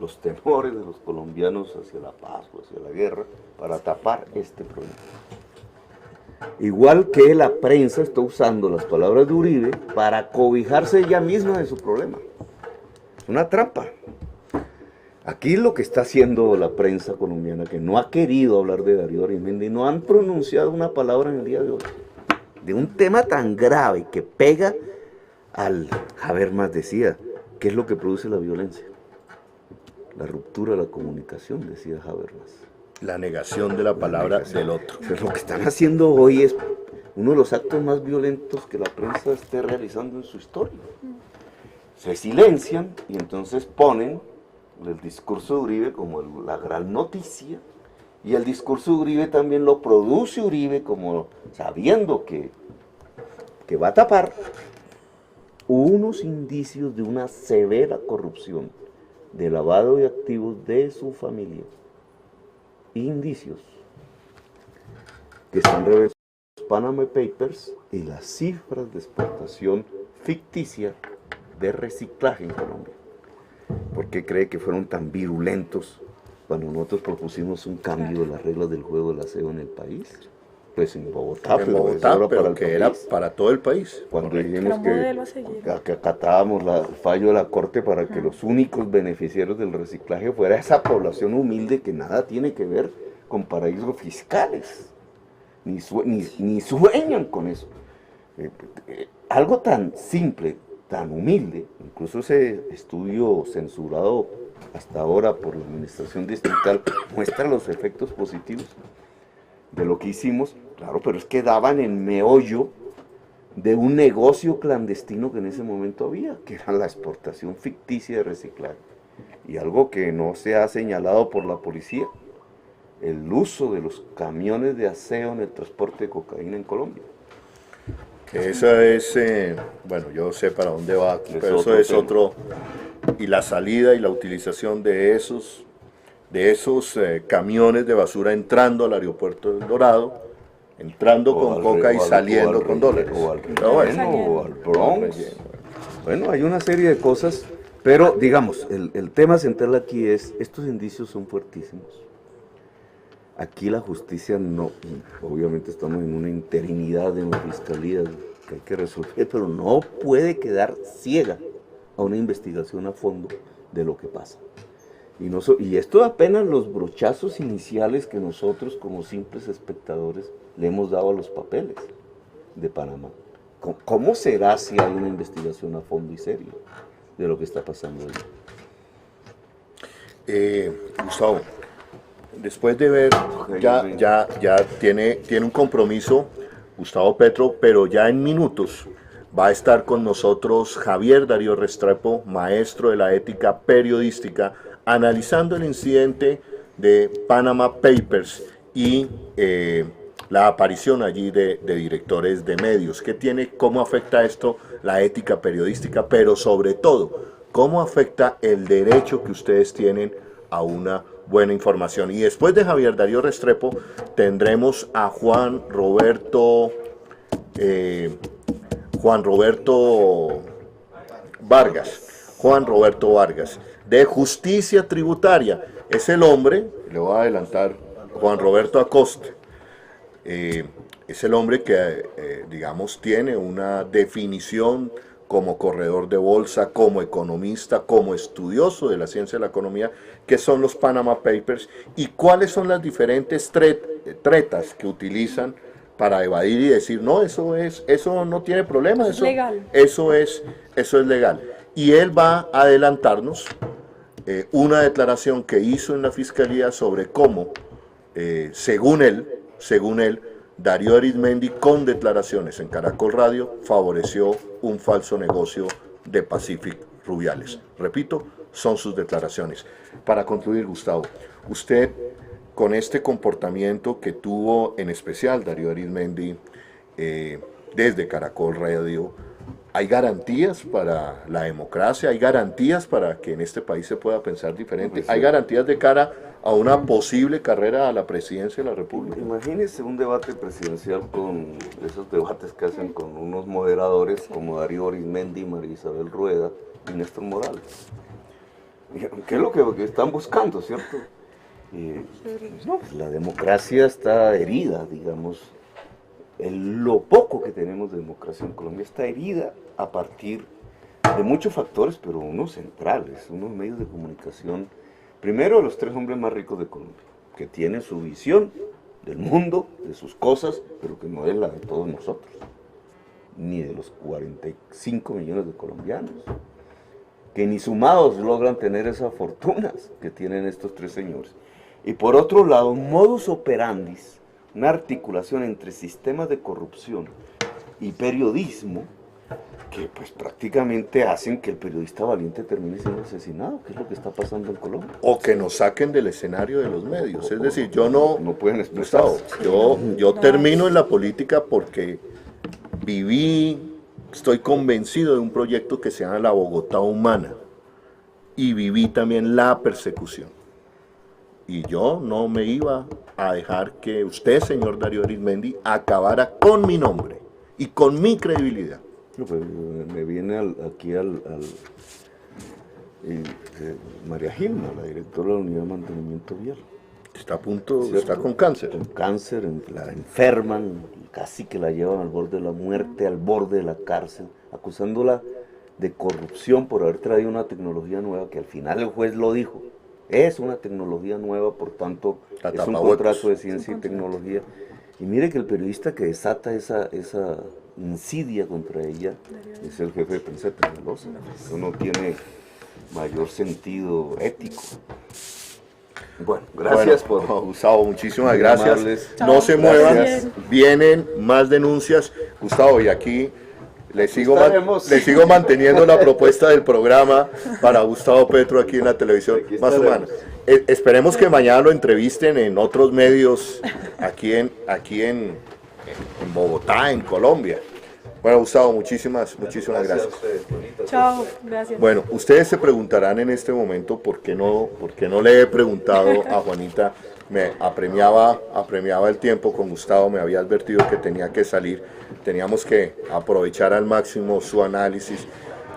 los temores de los colombianos hacia la paz o hacia la guerra, para tapar este problema. Igual que la prensa está usando las palabras de Uribe para cobijarse ella misma de su problema. Es una trampa. Aquí lo que está haciendo la prensa colombiana, que no ha querido hablar de Darío Arizmendi, no han pronunciado una palabra en el día de hoy, de un tema tan grave que pega al... Habermas decía, ¿qué es lo que produce la violencia? La ruptura de la comunicación, decía Habermas. La negación de la palabra del otro. Pero lo que están haciendo hoy es uno de los actos más violentos que la prensa esté realizando en su historia. Se silencian y entonces ponen el discurso de Uribe como la gran noticia, y el discurso de Uribe también lo produce Uribe como sabiendo que va a tapar unos indicios de una severa corrupción, de lavado de activos de su familia. Indicios que están revelados en los Panama Papers y las cifras de exportación ficticia de reciclaje en Colombia. ¿Por qué cree que fueron tan virulentos cuando nosotros propusimos un cambio de las reglas del juego del aseo en el país? Pues en Bogotá, pero que era para todo el país. Cuando dijimos que acatábamos el fallo de la Corte para que los únicos beneficiarios del reciclaje fuera esa población humilde que nada tiene que ver con paraísos fiscales, ni sueñan con eso. Algo tan simple, tan humilde, incluso ese estudio censurado hasta ahora por la administración distrital muestra los efectos positivos de lo que hicimos, claro, pero es que daban en meollo de un negocio clandestino que en ese momento había, que era la exportación ficticia de reciclaje. Y algo que no se ha señalado por la policía, el uso de los camiones de aseo en el transporte de cocaína en Colombia. Esa es, bueno, yo sé para dónde va, pero eso es otro, y la salida y la utilización de esos camiones de basura entrando al aeropuerto del Dorado, entrando con coca y saliendo con dólares. O al Bronx. Bueno, hay una serie de cosas, pero digamos, el tema central aquí es, estos indicios son fuertísimos. Aquí la justicia no, obviamente estamos en una interinidad en la fiscalía que hay que resolver, pero no puede quedar ciega a una investigación a fondo de lo que pasa. Y esto apenas los brochazos iniciales que nosotros como simples espectadores le hemos dado a los papeles de Panamá. ¿Cómo será si hay una investigación a fondo y serio de lo que está pasando ahí? Gustavo, después de ver, ya tiene un compromiso Gustavo Petro, pero ya en minutos va a estar con nosotros Javier Darío Restrepo, maestro de la ética periodística, analizando el incidente de Panama Papers y la aparición allí de directores de medios. ¿Qué tiene, cómo afecta esto la ética periodística, pero sobre todo, cómo afecta el derecho que ustedes tienen a una buena información? Y después de Javier Darío Restrepo tendremos a Juan Roberto Vargas, de Justicia Tributaria. Es el hombre, le voy a adelantar, Juan Roberto Acosta, es el hombre que, digamos, tiene una definición como corredor de bolsa, como economista, como estudioso de la ciencia de la economía, que son los Panama Papers y cuáles son las diferentes tretas que utilizan para evadir y decir, no, eso no tiene problema, eso es legal. Eso es legal. Y él va a adelantarnos una declaración que hizo en la Fiscalía sobre cómo, según él, Darío Arizmendi, con declaraciones en Caracol Radio, favoreció un falso negocio de Pacific Rubiales. Repito, son sus declaraciones. Para concluir, Gustavo, usted, con este comportamiento que tuvo en especial Darío Arizmendi desde Caracol Radio, ¿hay garantías para la democracia? ¿Hay garantías para que en este país se pueda pensar diferente? ¿Hay garantías de cara a una posible carrera a la presidencia de la República? Imagínese un debate presidencial con esos debates que hacen con unos moderadores como Darío Arizmendi, María Isabel Rueda y Néstor Morales. ¿Qué es lo que están buscando, cierto? No, pues la democracia está herida, digamos. Lo poco que tenemos de democracia en Colombia está herida a partir de muchos factores, pero unos centrales, unos medios de comunicación. Primero, los 3 hombres más ricos de Colombia, que tienen su visión del mundo, de sus cosas, pero que no es la de todos nosotros, ni de los 45 millones de colombianos, que ni sumados logran tener esas fortunas que tienen estos 3 señores. Y por otro lado, un modus operandi, una articulación entre sistemas de corrupción y periodismo, que pues prácticamente hacen que el periodista valiente termine siendo asesinado, que es lo que está pasando en Colombia. O que nos saquen del escenario de los medios. Es decir, yo no pueden expresarse. Yo termino en la política porque estoy convencido de un proyecto que se llama la Bogotá Humana, y viví también la persecución. Y yo no me iba a dejar que usted, señor Darío Arizmendi, acabara con mi nombre y con mi credibilidad. No, pues, me viene aquí María Gilma, la directora de la Unidad de Mantenimiento Vial. Está a punto, ¿cierto? Está con cáncer. Con cáncer, la enferman, casi que la llevan al borde de la muerte, al borde de la cárcel, acusándola de corrupción por haber traído una tecnología nueva, que al final el juez lo dijo. Es una tecnología nueva, por tanto, es un contrato de ciencia y tecnología. Y mire que el periodista que desata esa insidia contra ella es el jefe de prensa de Peñalosa. Eso no tiene mayor sentido ético. Bueno, gracias por... Gustavo, muchísimas gracias. No se muevan, vienen más denuncias. Gustavo, y aquí le sigo manteniendo la propuesta del programa para Gustavo Petro aquí en la televisión más humana. Esperemos que mañana lo entrevisten en otros medios aquí en Bogotá, en Colombia. Bueno, Gustavo, muchísimas gracias. Chao, gracias. Bueno, ustedes se preguntarán en este momento por qué no le he preguntado a Juanita. Me apremiaba el tiempo con Gustavo, me había advertido que tenía que salir. Teníamos que aprovechar al máximo su análisis,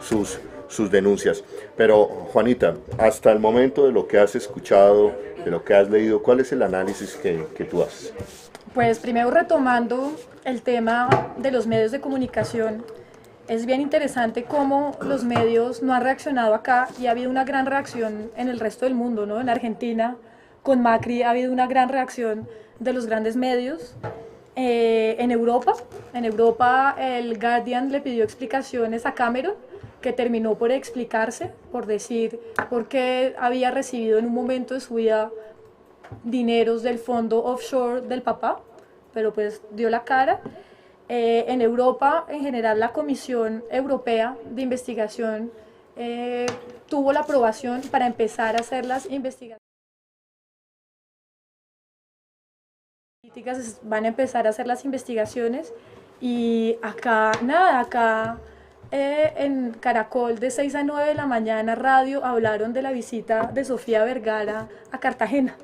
sus denuncias. Pero, Juanita, hasta el momento de lo que has escuchado, de lo que has leído, ¿cuál es el análisis que tú haces? Pues primero, retomando el tema de los medios de comunicación, es bien interesante cómo los medios no han reaccionado acá y ha habido una gran reacción en el resto del mundo, ¿no? En Argentina, con Macri, ha habido una gran reacción de los grandes medios. En Europa el Guardian le pidió explicaciones a Cameron, que terminó por explicarse, por decir por qué había recibido en un momento de su vida dineros del fondo offshore del papá, pero pues dio la cara. En Europa, en general, la Comisión Europea de Investigación tuvo la aprobación para empezar a hacer las investigaciones. Van a empezar a hacer las investigaciones y acá, nada, acá en Caracol de 6 a 9 de la mañana radio hablaron de la visita de Sofía Vergara a Cartagena.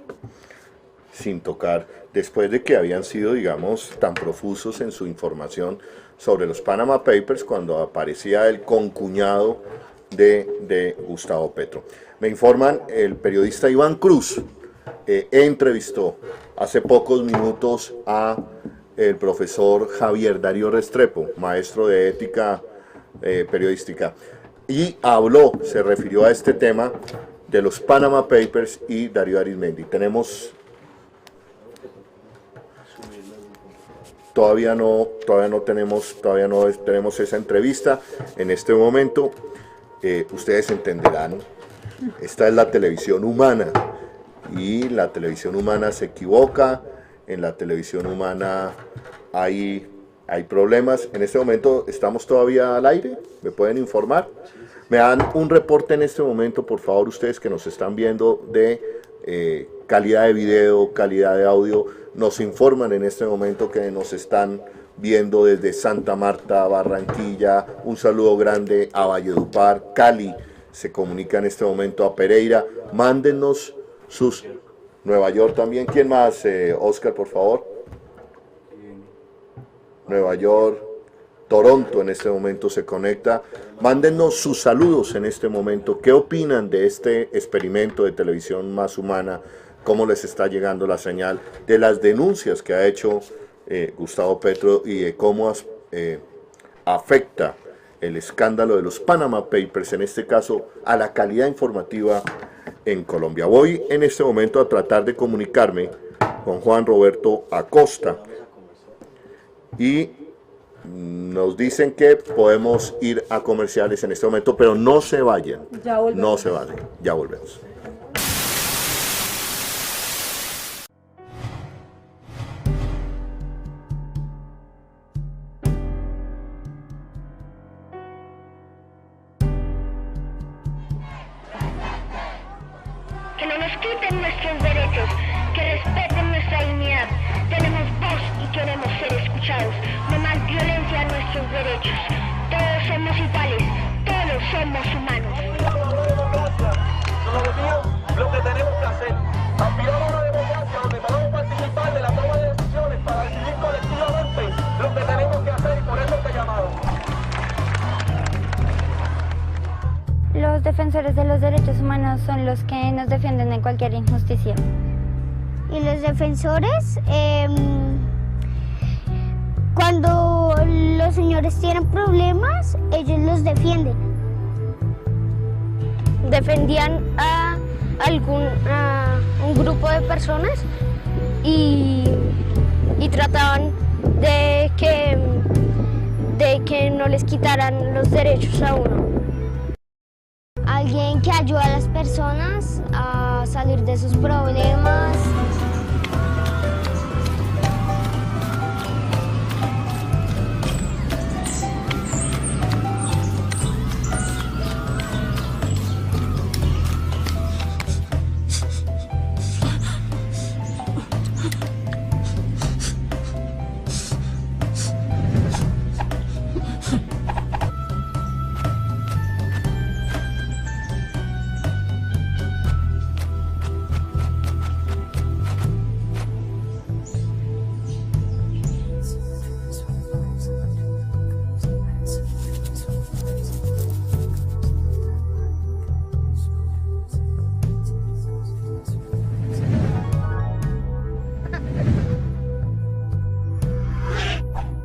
Sin tocar, después de que habían sido, digamos, tan profusos en su información sobre los Panama Papers cuando aparecía el concuñado de Gustavo Petro. Me informan, el periodista Iván Cruz entrevistó hace pocos minutos a el profesor Javier Darío Restrepo, maestro de ética periodística, y habló, se refirió a este tema de los Panama Papers y Darío Arizmendi. Todavía no tenemos esa entrevista en este momento. Ustedes entenderán, esta es la televisión humana y la televisión humana se equivoca, en la televisión humana hay problemas. En este momento estamos todavía al aire, ¿me pueden informar? Me dan un reporte en este momento, por favor, ustedes que nos están viendo, de calidad de video, calidad de audio. Nos informan en este momento que nos están viendo desde Santa Marta, Barranquilla, un saludo grande a Valledupar, Cali, se comunica en este momento a Pereira. Mándenos sus... Nueva York también. ¿Quién más? Oscar, por favor. Nueva York, Toronto en este momento se conecta. Mándenos sus saludos en este momento. ¿Qué opinan de este experimento de televisión más humana? ¿Cómo les está llegando la señal de las denuncias que ha hecho Gustavo Petro y de cómo afecta el escándalo de los Panama Papers, en este caso, a la calidad informativa en Colombia? Voy en este momento a tratar de comunicarme con Juan Roberto Acosta y nos dicen que podemos ir a comerciales en este momento, pero no se vayan, no se vayan, ya volvemos. Que no nos quiten nuestros derechos, que respeten nuestra dignidad. Tenemos voz y queremos ser escuchados. No más violencia a nuestros derechos. Todos somos iguales, todos somos humanos. Lo que tenemos que hacer, aspirar a una democracia donde podamos participar de la toma de decisiones para decidir colectivamente lo que tenemos que hacer, y por eso te he llamado. Los defensores de los derechos humanos son los que nos defienden de cualquier injusticia. Y los defensores, cuando los señores tienen problemas, ellos los defienden. Defendían a un grupo de personas y trataban de que no les quitaran los derechos a uno. Alguien que ayuda a las personas a salir de sus problemas.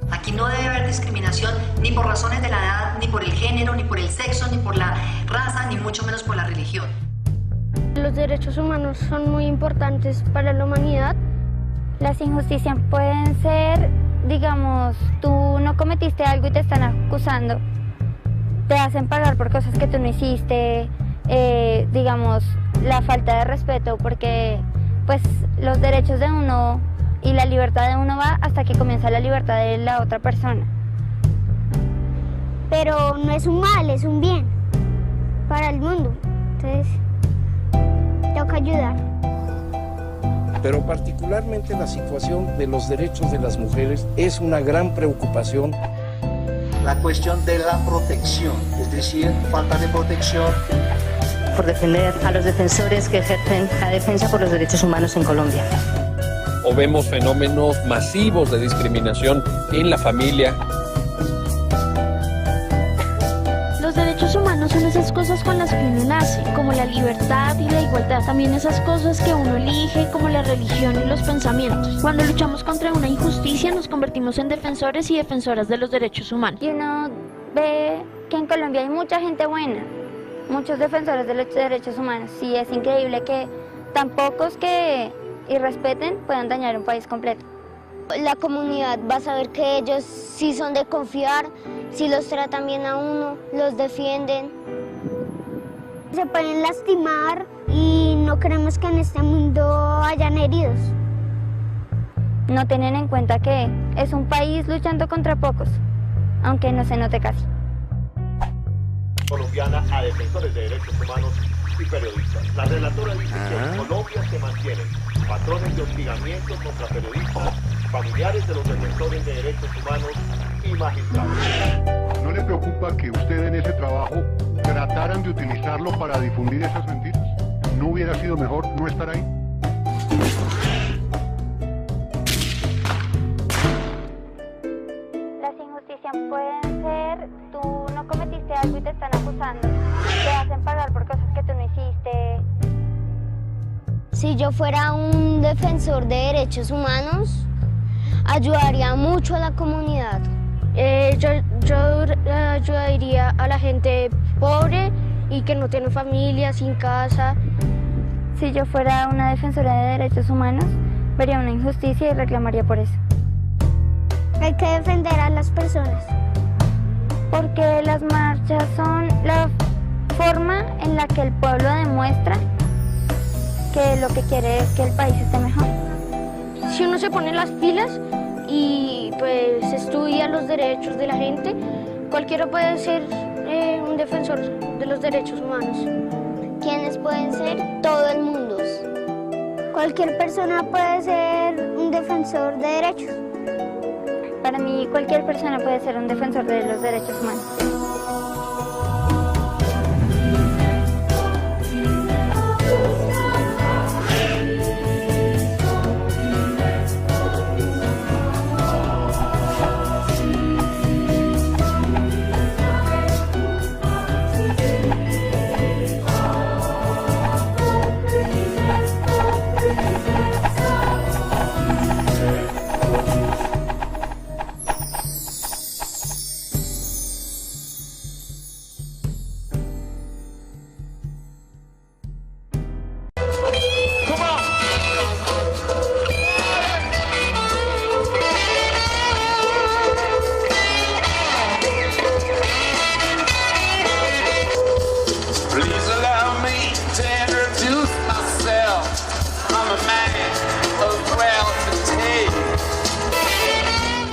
Aquí no debe haber discriminación ni por razones de la edad, ni por el género, ni por el sexo, ni por la raza, ni mucho menos por la religión. Los derechos humanos son muy importantes para la humanidad. Las injusticias pueden ser, digamos, tú no cometiste algo y te están acusando. te hacen pagar por cosas que tú no hiciste, digamos, la falta de respeto, porque pues los derechos de uno y la libertad de uno va hasta que comienza la libertad de la otra persona. Pero no es un mal, es un bien para el mundo. Entonces, toca ayudar. Pero particularmente la situación de los derechos de las mujeres es una gran preocupación. La cuestión de la protección, es decir, falta de protección. Por defender a los defensores que ejercen la defensa por los derechos humanos en Colombia. O vemos fenómenos masivos de discriminación en la familia. Los derechos humanos son esas cosas con las que uno nace, como la libertad y la igualdad. También esas cosas que uno elige, como la religión y los pensamientos. Cuando luchamos contra una injusticia, nos convertimos en defensores y defensoras de los derechos humanos. Y uno ve que en Colombia hay mucha gente buena, muchos defensores de los derechos humanos. Sí, es increíble que tan pocos que irrespeten puedan dañar un país completo. La comunidad va a saber que ellos sí son de confiar, si los tratan bien a uno, los defienden. Se pueden lastimar y no queremos que en este mundo hayan heridos. No tienen en cuenta que es un país luchando contra pocos, aunque no se note casi. Colombiana a defensores de derechos humanos y periodistas. La relatora dice que en Colombia se mantienen patrones de hostigamiento contra periodistas, familiares de los defensores de derechos humanos y magistrados. ¿No le preocupa que usted en ese trabajo trataran de utilizarlo para difundir esas mentiras? ¿No hubiera sido mejor no estar ahí? Las injusticias pueden ser, tú no cometiste algo y te están acusando, te hacen pagar por cosas que tú no hiciste. Si yo fuera un defensor de derechos humanos, ayudaría mucho a la comunidad. Yo ayudaría a la gente pobre y que no tiene familia, sin casa. Si yo fuera una defensora de derechos humanos, vería una injusticia y reclamaría por eso. Hay que defender a las personas. Porque las marchas son la forma en la que el pueblo demuestra que lo que quiere es que el país esté mejor. Si uno se pone las pilas y pues estudia los derechos de la gente, cualquiera puede ser un defensor de los derechos humanos. ¿Quiénes pueden ser? Todo el mundo. Cualquier persona puede ser un defensor de derechos. Para mí, cualquier persona puede ser un defensor de los derechos humanos.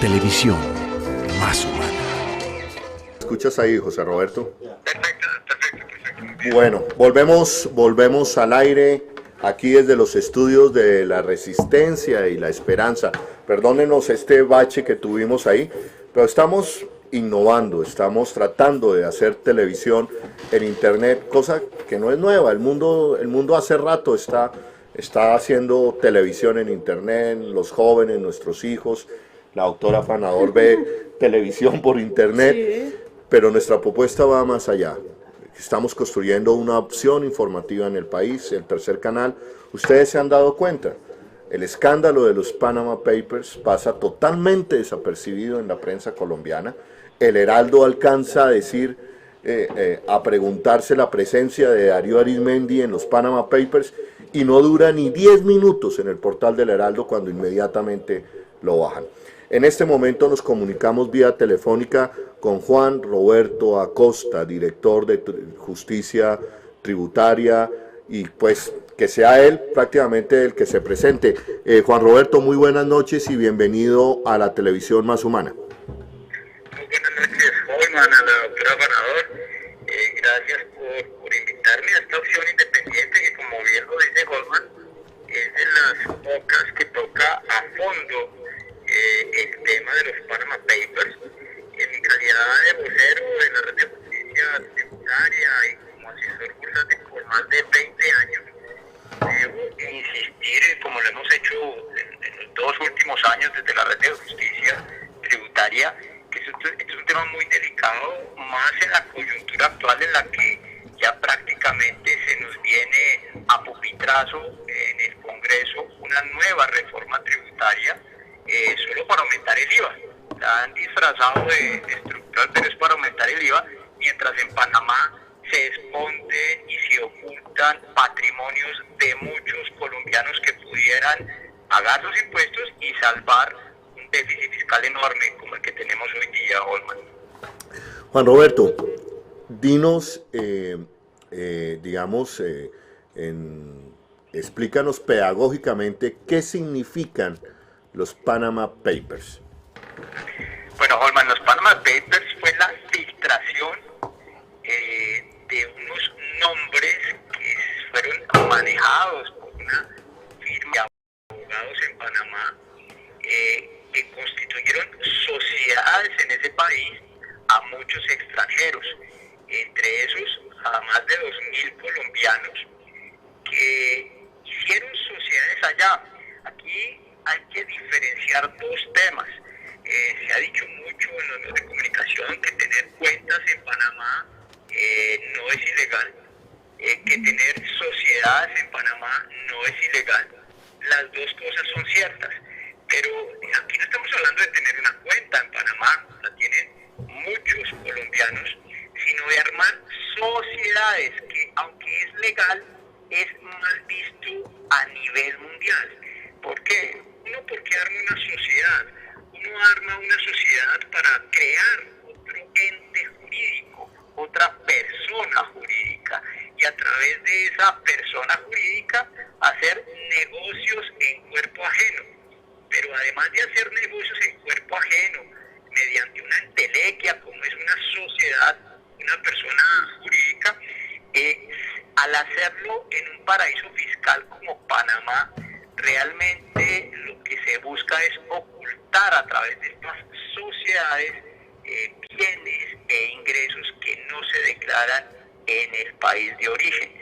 Televisión más humana. ¿Escuchas ahí, José Roberto? Perfecto. Bueno, volvemos al aire aquí desde los estudios de La Resistencia y La Esperanza. Perdónenos este bache que tuvimos ahí, pero estamos innovando, estamos tratando de hacer televisión en internet, cosa que no es nueva. El mundo hace rato está haciendo televisión en internet, los jóvenes, nuestros hijos. La doctora Afanador ve televisión por internet, sí. Pero nuestra propuesta va más allá. Estamos construyendo una opción informativa en el país, el tercer canal. Ustedes se han dado cuenta, el escándalo de los Panama Papers pasa totalmente desapercibido en la prensa colombiana. El Heraldo alcanza a decir, a preguntarse la presencia de Darío Arizmendi en los Panama Papers y no dura ni 10 minutos en el portal del Heraldo cuando inmediatamente lo bajan. En este momento nos comunicamos vía telefónica con Juan Roberto Acosta, director de Justicia Tributaria, y pues que sea él prácticamente el que se presente. Juan Roberto, muy buenas noches y bienvenido a la televisión más humana. Muy buenas noches, Holman, a la doctora Afanador. Gracias por invitarme a esta opción independiente que, como bien lo dice Holman, es de las pocas que toca a fondo el tema de los Panama Papers. En mi calidad de vocero de la Red de Justicia Tributaria y como asesor bursátil por más de 20 años, debo insistir, como lo hemos hecho en los 2 últimos años desde la Red de Justicia Tributaria, que este es un tema muy delicado, más en la coyuntura actual en la que ya prácticamente se nos viene a pupitrazo en el Congreso una nueva reforma tributaria solo para aumentar el IVA. La han disfrazado de estructural, pero es para aumentar el IVA, mientras en Panamá se esconden y se ocultan patrimonios de muchos colombianos que pudieran pagar los impuestos y salvar un déficit fiscal enorme como el que tenemos hoy día, Holman. Juan Roberto, dinos, explícanos pedagógicamente qué significan los Panama Papers. Bueno, Holman, los Panama Papers fue la filtración de unos nombres que fueron manejados por una firma de abogados en Panamá que constituyeron sociedades en ese país a muchos extranjeros, entre esos a más de 2.000 colombianos que hicieron sociedades allá. Aquí hay que diferenciar 2 temas. Se ha dicho mucho en los medios de comunicación que tener cuentas en Panamá no es ilegal, que tener sociedades en Panamá no es ilegal. Las 2 cosas son ciertas, pero aquí no estamos hablando de tener una cuenta en Panamá, la tienen muchos colombianos, sino de armar sociedades que, aunque es legal, es mal visto a nivel mundial. ¿Por qué? Uno, porque arma una sociedad. Uno arma una sociedad para crear otro ente jurídico, otra persona jurídica, y a través de esa persona jurídica hacer negocios en cuerpo ajeno. Pero además de hacer negocios en cuerpo ajeno, mediante una entelequia, como es una sociedad, una persona jurídica, al hacerlo en un paraíso fiscal como Panamá, realmente lo que se busca es ocultar a través de estas sociedades bienes e ingresos que no se declaran en el país de origen.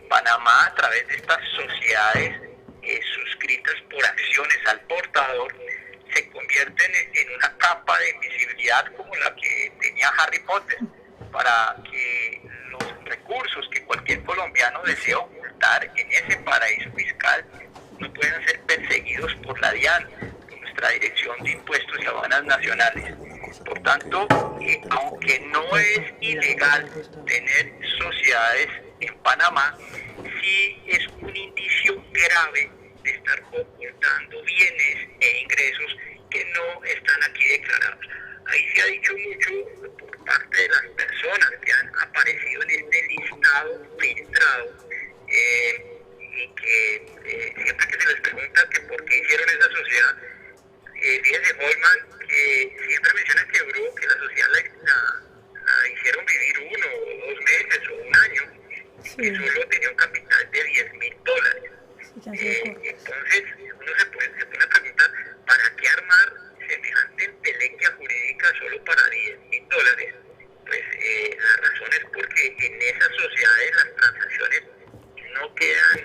Panamá, a través de estas sociedades suscritas por acciones al portador, se convierten en una capa de invisibilidad como la que tenía Harry Potter, para que los recursos que cualquier colombiano desea ocultar en ese paraíso fiscal no puedan ser perseguidos por la DIAN, por nuestra Dirección de Impuestos y Aduanas Nacionales. Por tanto, aunque no es ilegal tener sociedades en Panamá, sí es un indicio grave de estar ocultando bienes e ingresos que no están aquí declarados. Ahí se ha dicho mucho por parte de las personas que han aparecido en este listado filtrado, y que siempre que se les pregunta que por qué hicieron esa sociedad, fíjense, Holman, que siempre mencionan que la sociedad la hicieron vivir 1 o 2 meses o 1 año, y que solo tenía un capital de $10,000. Entonces uno se pone a preguntar, ¿para qué armar semejante entelequia jurídica solo para $10,000? Pues la razón es porque en esas sociedades las transacciones no quedan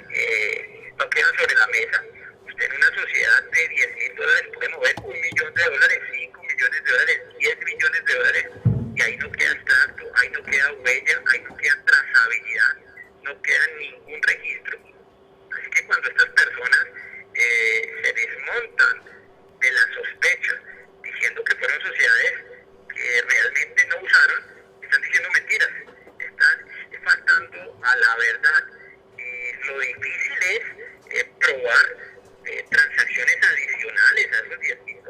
sobre la mesa. Usted en una sociedad de $10,000 puede mover $1 millón, $5 millones, $10 millones, y ahí no queda extracto, ahí no queda huella, ahí no queda trazabilidad, no queda ningún registro. Así que cuando estas personas se desmontan de las sospechas diciendo que fueron sociedades que realmente no usaron, están diciendo mentiras, están faltando a la verdad. Lo difícil es probar transacciones adicionales a esos $10,000,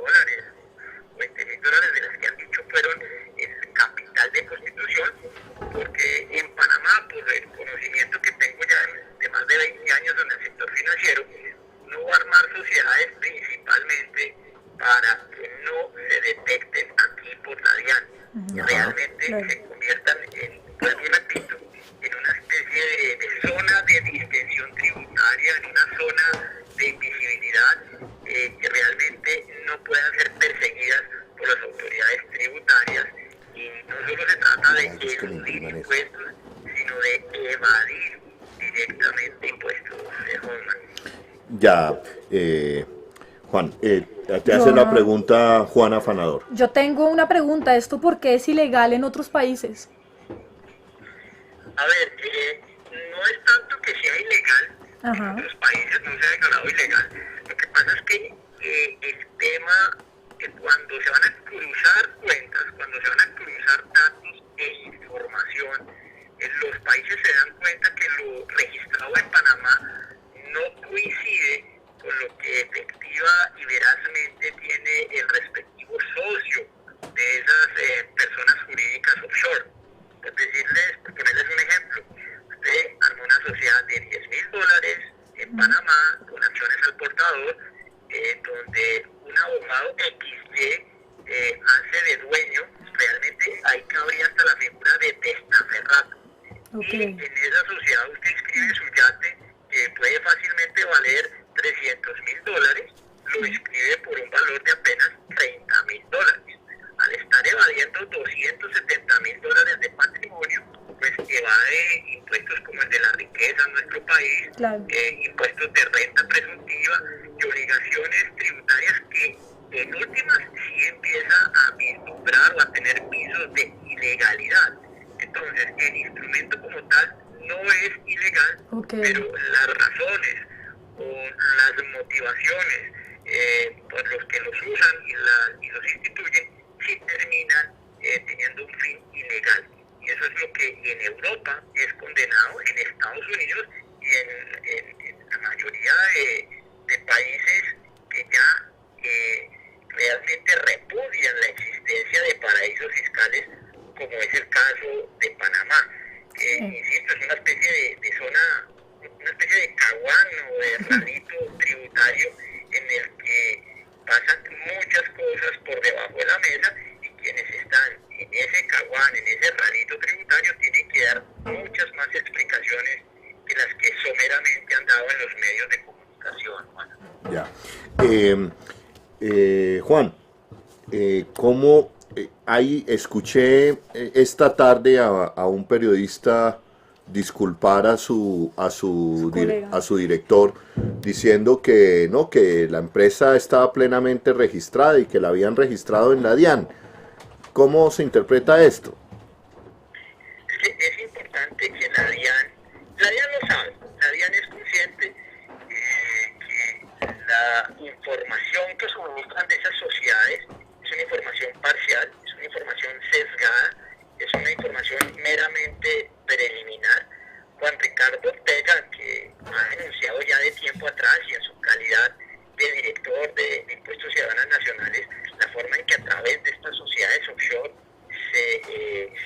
Ya, Juan, te hace la pregunta Juan Afanador. Yo tengo una pregunta, ¿esto por qué es ilegal en otros países? A ver, no es tanto que sea ilegal, en otros países no se ha declarado ilegal. Lo que pasa es que el tema, cuando se van a cruzar cuentas, cuando se van a cruzar datos e información, los países se dan cuenta que lo registrado en Panamá no coincide con lo que efectiva y verazmente tiene el respectivo socio de esas personas jurídicas offshore. Por ponerles un ejemplo, usted armó una sociedad de $10,000 en Panamá con acciones al portador, donde un abogado XY hace de dueño, realmente ahí cabría hasta la figura de testaferrato. Y en esa sociedad usted inscribe su yate, que puede fácilmente valer $300,000, lo inscribe por un valor de apenas $30,000. Al estar evadiendo $270,000 de patrimonio, pues evade impuestos como el de la riqueza en nuestro país, impuestos de renta presuntiva y obligaciones tributarias que en últimas sí empieza a vislumbrar o a tener pisos de ilegalidad. Entonces, el instrumento como tal no es ilegal, pero las razones o las motivaciones por los que los usan y los instituyen sí terminan teniendo un fin ilegal. Y eso es lo que en Europa es condenado, en Estados Unidos y en la mayoría de países que ya realmente repudian la existencia de paraísos fiscales, como es el caso de Panamá. Insisto, es una especie de zona, una especie de caguán o de ralito tributario en el que pasan muchas cosas por debajo de la mesa, y quienes están en ese caguán, en ese ralito tributario, tienen que dar muchas más explicaciones que las que someramente han dado en los medios de comunicación. Juan, ¿cómo ahí escuché esta tarde a un periodista disculpar a su director, diciendo que no, que la empresa estaba plenamente registrada y que la habían registrado en la DIAN? ¿Cómo se interpreta esto? Es que es importante que la DIAN lo sabe, la DIAN es consciente que la información que suministran de esas sociedades es una información parcial, es una información sesgada, es una información meramente preliminar. Juan Ricardo Ortega, que ha denunciado ya de tiempo atrás y en su calidad de director de Impuestos Ciudadanos Nacionales, la forma en que a través de estas sociedades offshore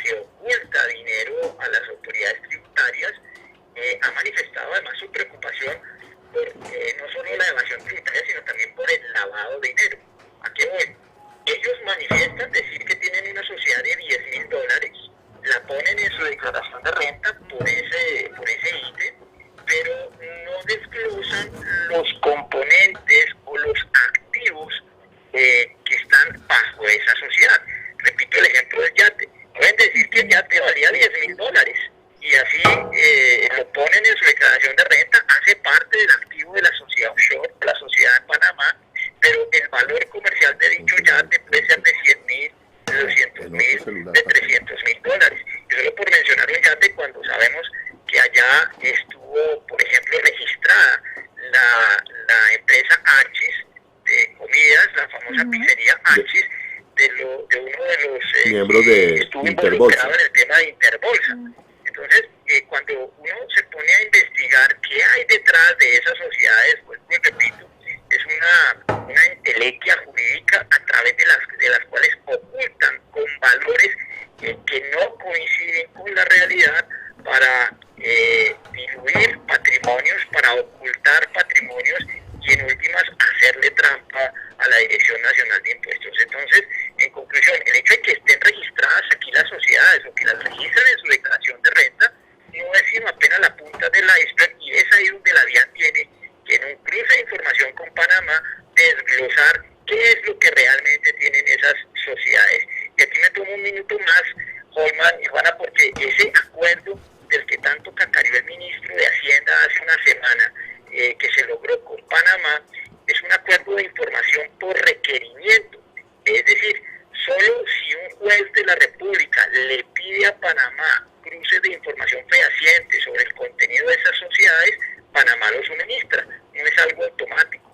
se oculta dinero a las autoridades tributarias, ha manifestado además su preocupación por no solo la evasión tributaria, sino también por el lavado de dinero. ¿A qué voy? Ellos manifiestan decir que tienen una sociedad de $10,000, la ponen en su declaración de renta por ese ítem, pero no desglosan los componentes o los activos que están bajo esa sociedad. Repito el ejemplo del yate. Pueden decir que el yate valía $10,000 y así lo ponen en su declaración de renta, hace parte del activo de la sociedad offshore, la sociedad de Panamá, pero el valor comercial de dicho yate puede ser de $100,000, de $200,000, de $300,000. Y solo por mencionar un yate, cuando sabemos que allá estuvo, por ejemplo, registrada la empresa Archis de comidas, la famosa pizzería Archis, de uno de los miembros de estuvo involucrado en el tema de Interbolsa. Entonces, cuando uno se pone a investigar qué hay detrás de esas sociedades, pues repito, es una entelequia jurídica a través de las cuales ocultan con valores que no coinciden con la realidad para diluir patrimonios, para ocultar patrimonios y en últimas hacerle trampa a la Dirección Nacional de Impuestos. Entonces, en conclusión, el hecho de que estén registradas aquí las sociedades o que las registran en su declaración de renta no es sino apenas la punta del iceberg, y es ahí donde la DIAN tiene que en un cruce de información con Panamá desglosar qué es lo que realmente tienen esas sociedades. Y aquí me tomo un minuto más, Holman y Juana, porque ese acuerdo del que tanto cacareó el ministro de Hacienda hace una semana, que se logró con Panamá, tipo de información por requerimiento. Es decir, solo si un juez de la República le pide a Panamá cruces de información fehaciente sobre el contenido de esas sociedades, Panamá lo suministra. No es algo automático.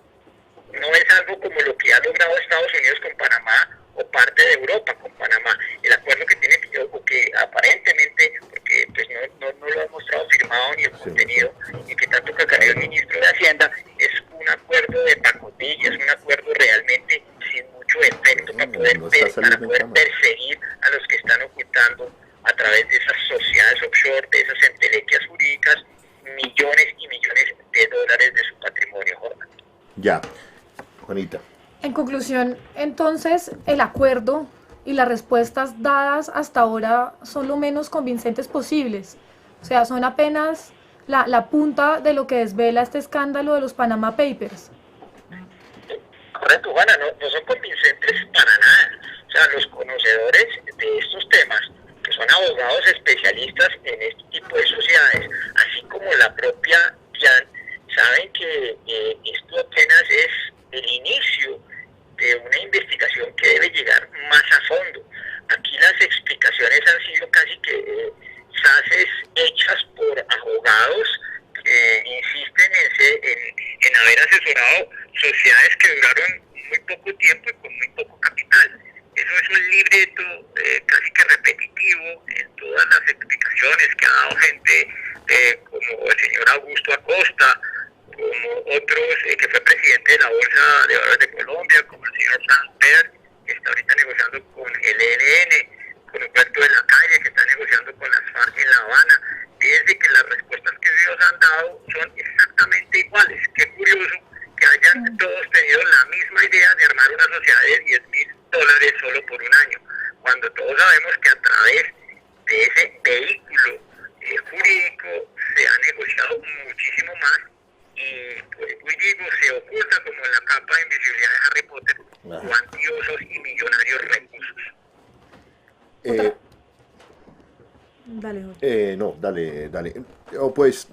No es algo como lo que ha logrado Estados Unidos con Panamá o parte de Europa con Panamá. El acuerdo que tiene, o que aparentemente, porque pues no lo ha mostrado firmado ni el contenido, y que tanto cacareó el ministro de Hacienda, es un acuerdo de pacotilla, es un acuerdo realmente sin mucho efecto para poder perseguir a los que están ocultando a través de esas sociedades offshore, de esas entelequias jurídicas, millones y millones de dólares de su patrimonio, Jorge. Ya, Juanita. En conclusión, entonces, el acuerdo y las respuestas dadas hasta ahora son lo menos convincentes posibles. O sea, son apenas la punta de lo que desvela este escándalo de los Panama Papers. Correcto, Juana, no son convincentes para nada. O sea, los conocedores de estos temas, que son abogados especialistas en este tipo de sociedades, así como la propia DIAN, saben que esto apenas es el inicio de una investigación que debe llegar más a fondo. Aquí las explicaciones han sido casi que frases hechas por abogados que insisten en haber asesorado sociedades que duraron muy poco tiempo y con muy poco capital. Eso es un libreto casi que repetitivo en todas las explicaciones que ha dado gente como el señor Augusto Acosta, como otros que fue presidente de la Bolsa de Valores de Colombia, como el señor Frank Pérez, que está ahorita negociando con el ELN, con Humberto de la Calle, que está negociando con las FARC en La Habana. Fíjense que las respuestas que ellos han dado son exactamente iguales. Qué curioso que hayan todos tenido la misma idea de armar una sociedad de $10,000 solo por un año, cuando todos sabemos que a través de ese vehículo jurídico se ha negociado muchísimo más. Y pues digo, se oculta como en la capa de invisibilidad de Harry Potter cuantiosos y millonarios recursos. Dale. Pues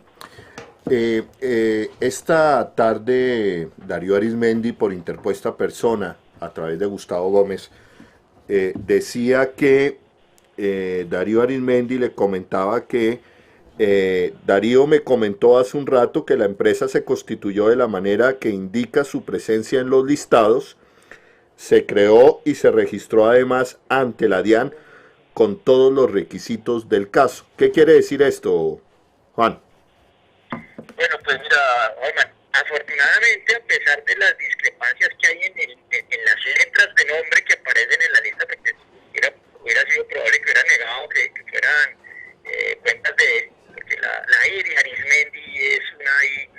esta tarde Darío Arizmendi, por interpuesta persona a través de Gustavo Gómez, decía que Darío Arizmendi le comentaba que Darío me comentó hace un rato que la empresa se constituyó de la manera que indica su presencia en los listados, se creó y se registró además ante la DIAN con todos los requisitos del caso. ¿Qué quiere decir esto, Juan? Bueno, pues mira, Norman, afortunadamente, a pesar de las discrepancias que hay en las letras de nombre que aparecen en la lista, porque hubiera sido probable que hubiera negado que fueran cuentas de él, porque la I de Arizmendi es una I,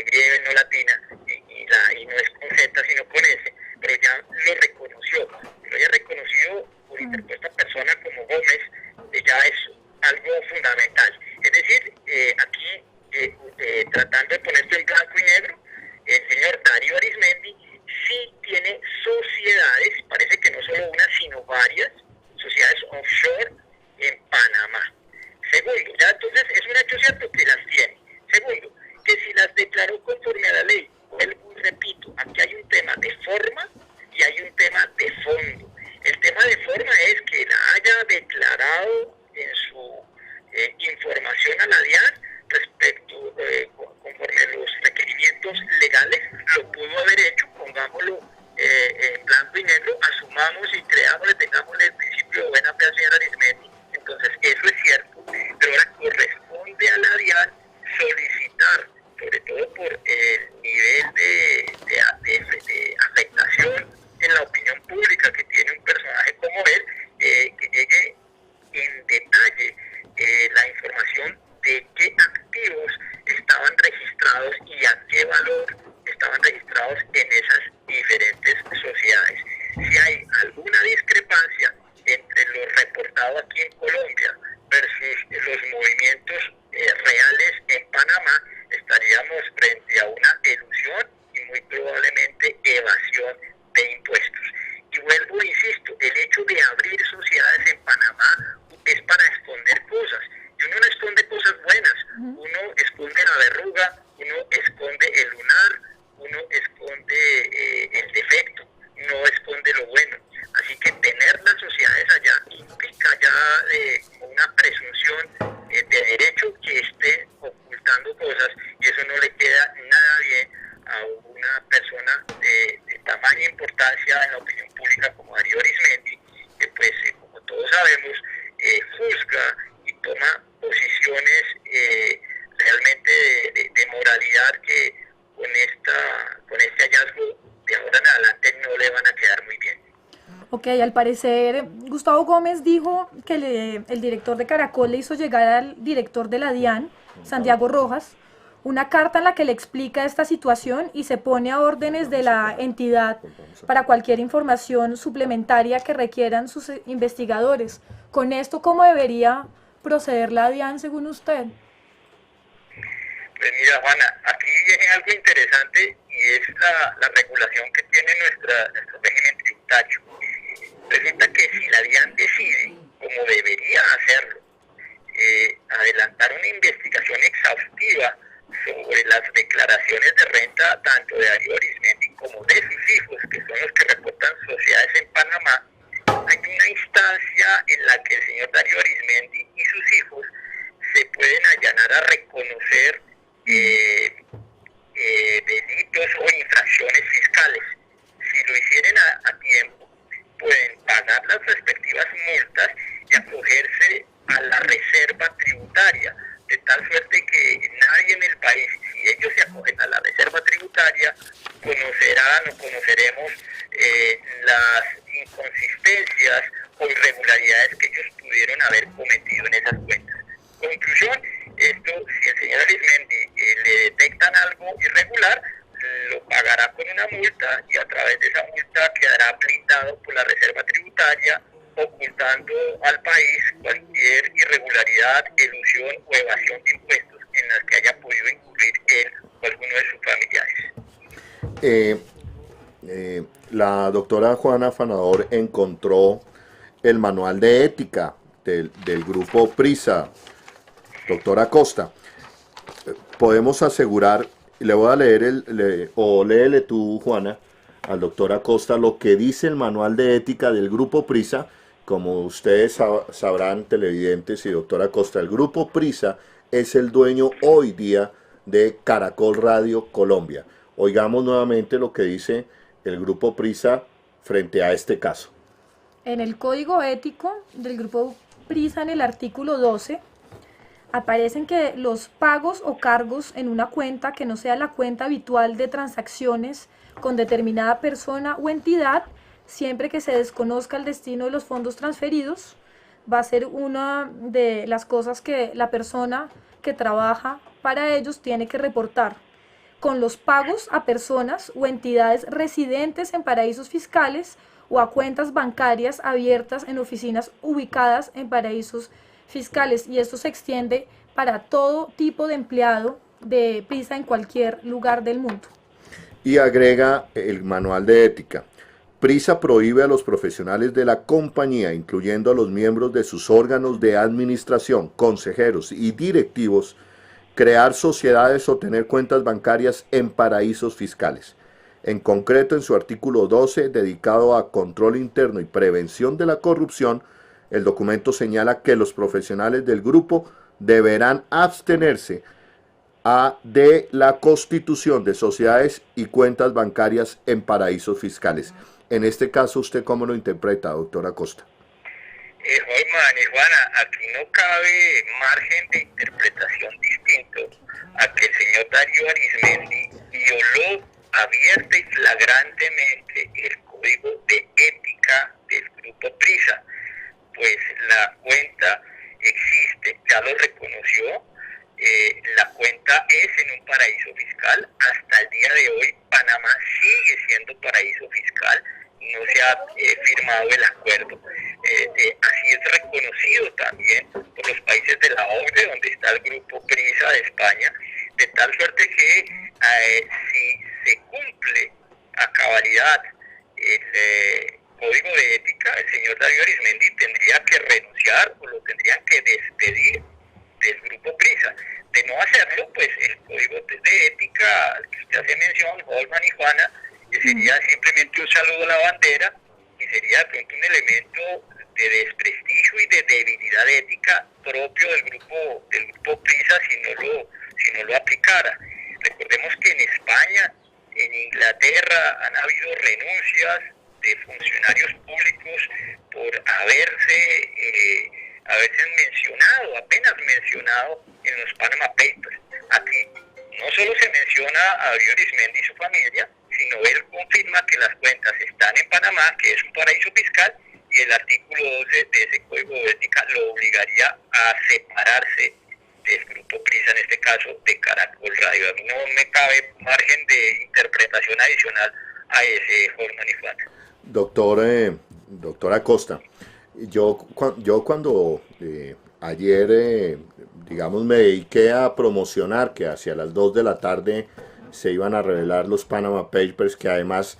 griega no latina, y la I no es con Z sino con S, pero ya lo reconoció. Lo haya reconocido por interpuesta persona como Gómez, ya es algo fundamental. Es decir, aquí, tratando de poner esto en blanco y negro, el señor Darío Arizmendi sí tiene sociedades, parece que no solo una, sino varias sociedades offshore en Panamá. Segundo, ya entonces es un hecho cierto que las tiene. Segundo, que si las declaró conforme a la ley, vuelvo y repito, aquí hay un tema de forma y hay un tema de fondo. El tema de forma es que la haya declarado en su información a la DIAN respecto, conforme a los requerimientos legales, lo pudo haber hecho, pongámoslo en blanco y negro, asumamos y creámosle, tengámosle el principio de buena fe al señor Arizmendi. Entonces, eso es cierto, pero ahora corresponde a la DIAN solicitar, sobre todo por el nivel de afectación en la opinión pública que tiene un personaje como él, que llegue en detalle la información de qué activos estaban registrados y a qué valor estaban registrados al parecer Gustavo Gómez dijo que el director de Caracol le hizo llegar al director de la DIAN, Santiago Rojas, una carta en la que le explica esta situación y se pone a órdenes de la entidad para cualquier información suplementaria que requieran sus investigadores. Con esto, ¿cómo debería proceder la DIAN según usted? Pues mira, Juana, aquí viene algo interesante y es la regulación que tiene nuestro régimen tributario. Resulta que si la DIAN decide, como debería hacerlo, adelantar una investigación exhaustiva sobre las declaraciones de renta tanto de Darío Arizmendi como de sus hijos, que son los que reportan sociedades en Panamá, hay una instancia en la que el señor Darío Arizmendi y sus hijos se pueden allanar a reconocer delitos o infracciones fiscales. Si lo hicieren a tiempo, pueden pagar las respectivas multas y acogerse a la reserva tributaria, de tal suerte que nadie en el país, si ellos se acogen a la reserva tributaria, conoceremos las inconsistencias o irregularidades que ellos pudieron haber cometido en esas cuentas. Conclusión, esto, si el señor Arizmendi le detectan algo irregular, lo pagará con una multa y a través de esa multa quedará blindado por la reserva tributaria, ocultando al país cualquier irregularidad, elusión o evasión de impuestos en las que haya podido incurrir él o alguno de sus familiares. La doctora Juana Afanador encontró el manual de ética del grupo Prisa. Doctora Costa, podemos asegurar, le voy a leer, léele tú, Juana, al doctor Acosta, lo que dice el manual de ética del grupo Prisa. Como ustedes sabrán, televidentes y doctora Acosta, el grupo Prisa es el dueño hoy día de Caracol Radio Colombia. Oigamos nuevamente lo que dice el grupo Prisa frente a este caso. En el código ético del grupo Prisa, en el artículo 12, aparecen que los pagos o cargos en una cuenta que no sea la cuenta habitual de transacciones con determinada persona o entidad, siempre que se desconozca el destino de los fondos transferidos, va a ser una de las cosas que la persona que trabaja para ellos tiene que reportar. Con los pagos a personas o entidades residentes en paraísos fiscales o a cuentas bancarias abiertas en oficinas ubicadas en paraísos fiscales, y esto se extiende para todo tipo de empleado de Prisa en cualquier lugar del mundo. Y agrega el manual de ética. Prisa prohíbe a los profesionales de la compañía, incluyendo a los miembros de sus órganos de administración, consejeros y directivos, crear sociedades o tener cuentas bancarias en paraísos fiscales. En concreto, en su artículo 12, dedicado a control interno y prevención de la corrupción, el documento señala que los profesionales del grupo deberán abstenerse de la constitución de sociedades y cuentas bancarias en paraísos fiscales. En este caso, ¿usted cómo lo interpreta, doctora Costa? Holman y Juana, aquí no cabe margen de interpretación distinto a que el señor Darío Arizmendi violó abierta y flagrantemente el código de ética del grupo Prisa, pues la cuenta existe, ya lo reconoció, la cuenta es en un paraíso fiscal. Hasta el día de hoy Panamá sigue siendo paraíso fiscal, no se ha firmado el acuerdo. Así es reconocido también por los países de la OCDE, donde está el grupo Prisa de España, de tal suerte que si se cumple a cabalidad el código de ética, el señor Darío Arizmendi tendría que renunciar o lo tendrían que despedir del grupo Prisa. De no hacerlo, pues el código de ética al que usted hace mención, Holman y Juana, sería simplemente un saludo a la bandera y sería de pronto un elemento de desprestigio y de debilidad ética propio del grupo Prisa si no lo aplicara. Recordemos que en España, en Inglaterra, han habido renuncias de funcionarios públicos por haberse apenas mencionado en los Panama Papers. Aquí no solo se menciona a Darío Arizmendi y su familia, sino él confirma que las cuentas están en Panamá, que es un paraíso fiscal, y el artículo 12 de ese código de ética lo obligaría a separarse del grupo Prisa, en este caso de Caracol Radio. A mí no me cabe margen de interpretación adicional a ese, Holman y Juan. Doctora Acosta, yo cuando ayer, digamos, me dediqué a promocionar que hacia las 2 de la tarde se iban a revelar los Panama Papers, que además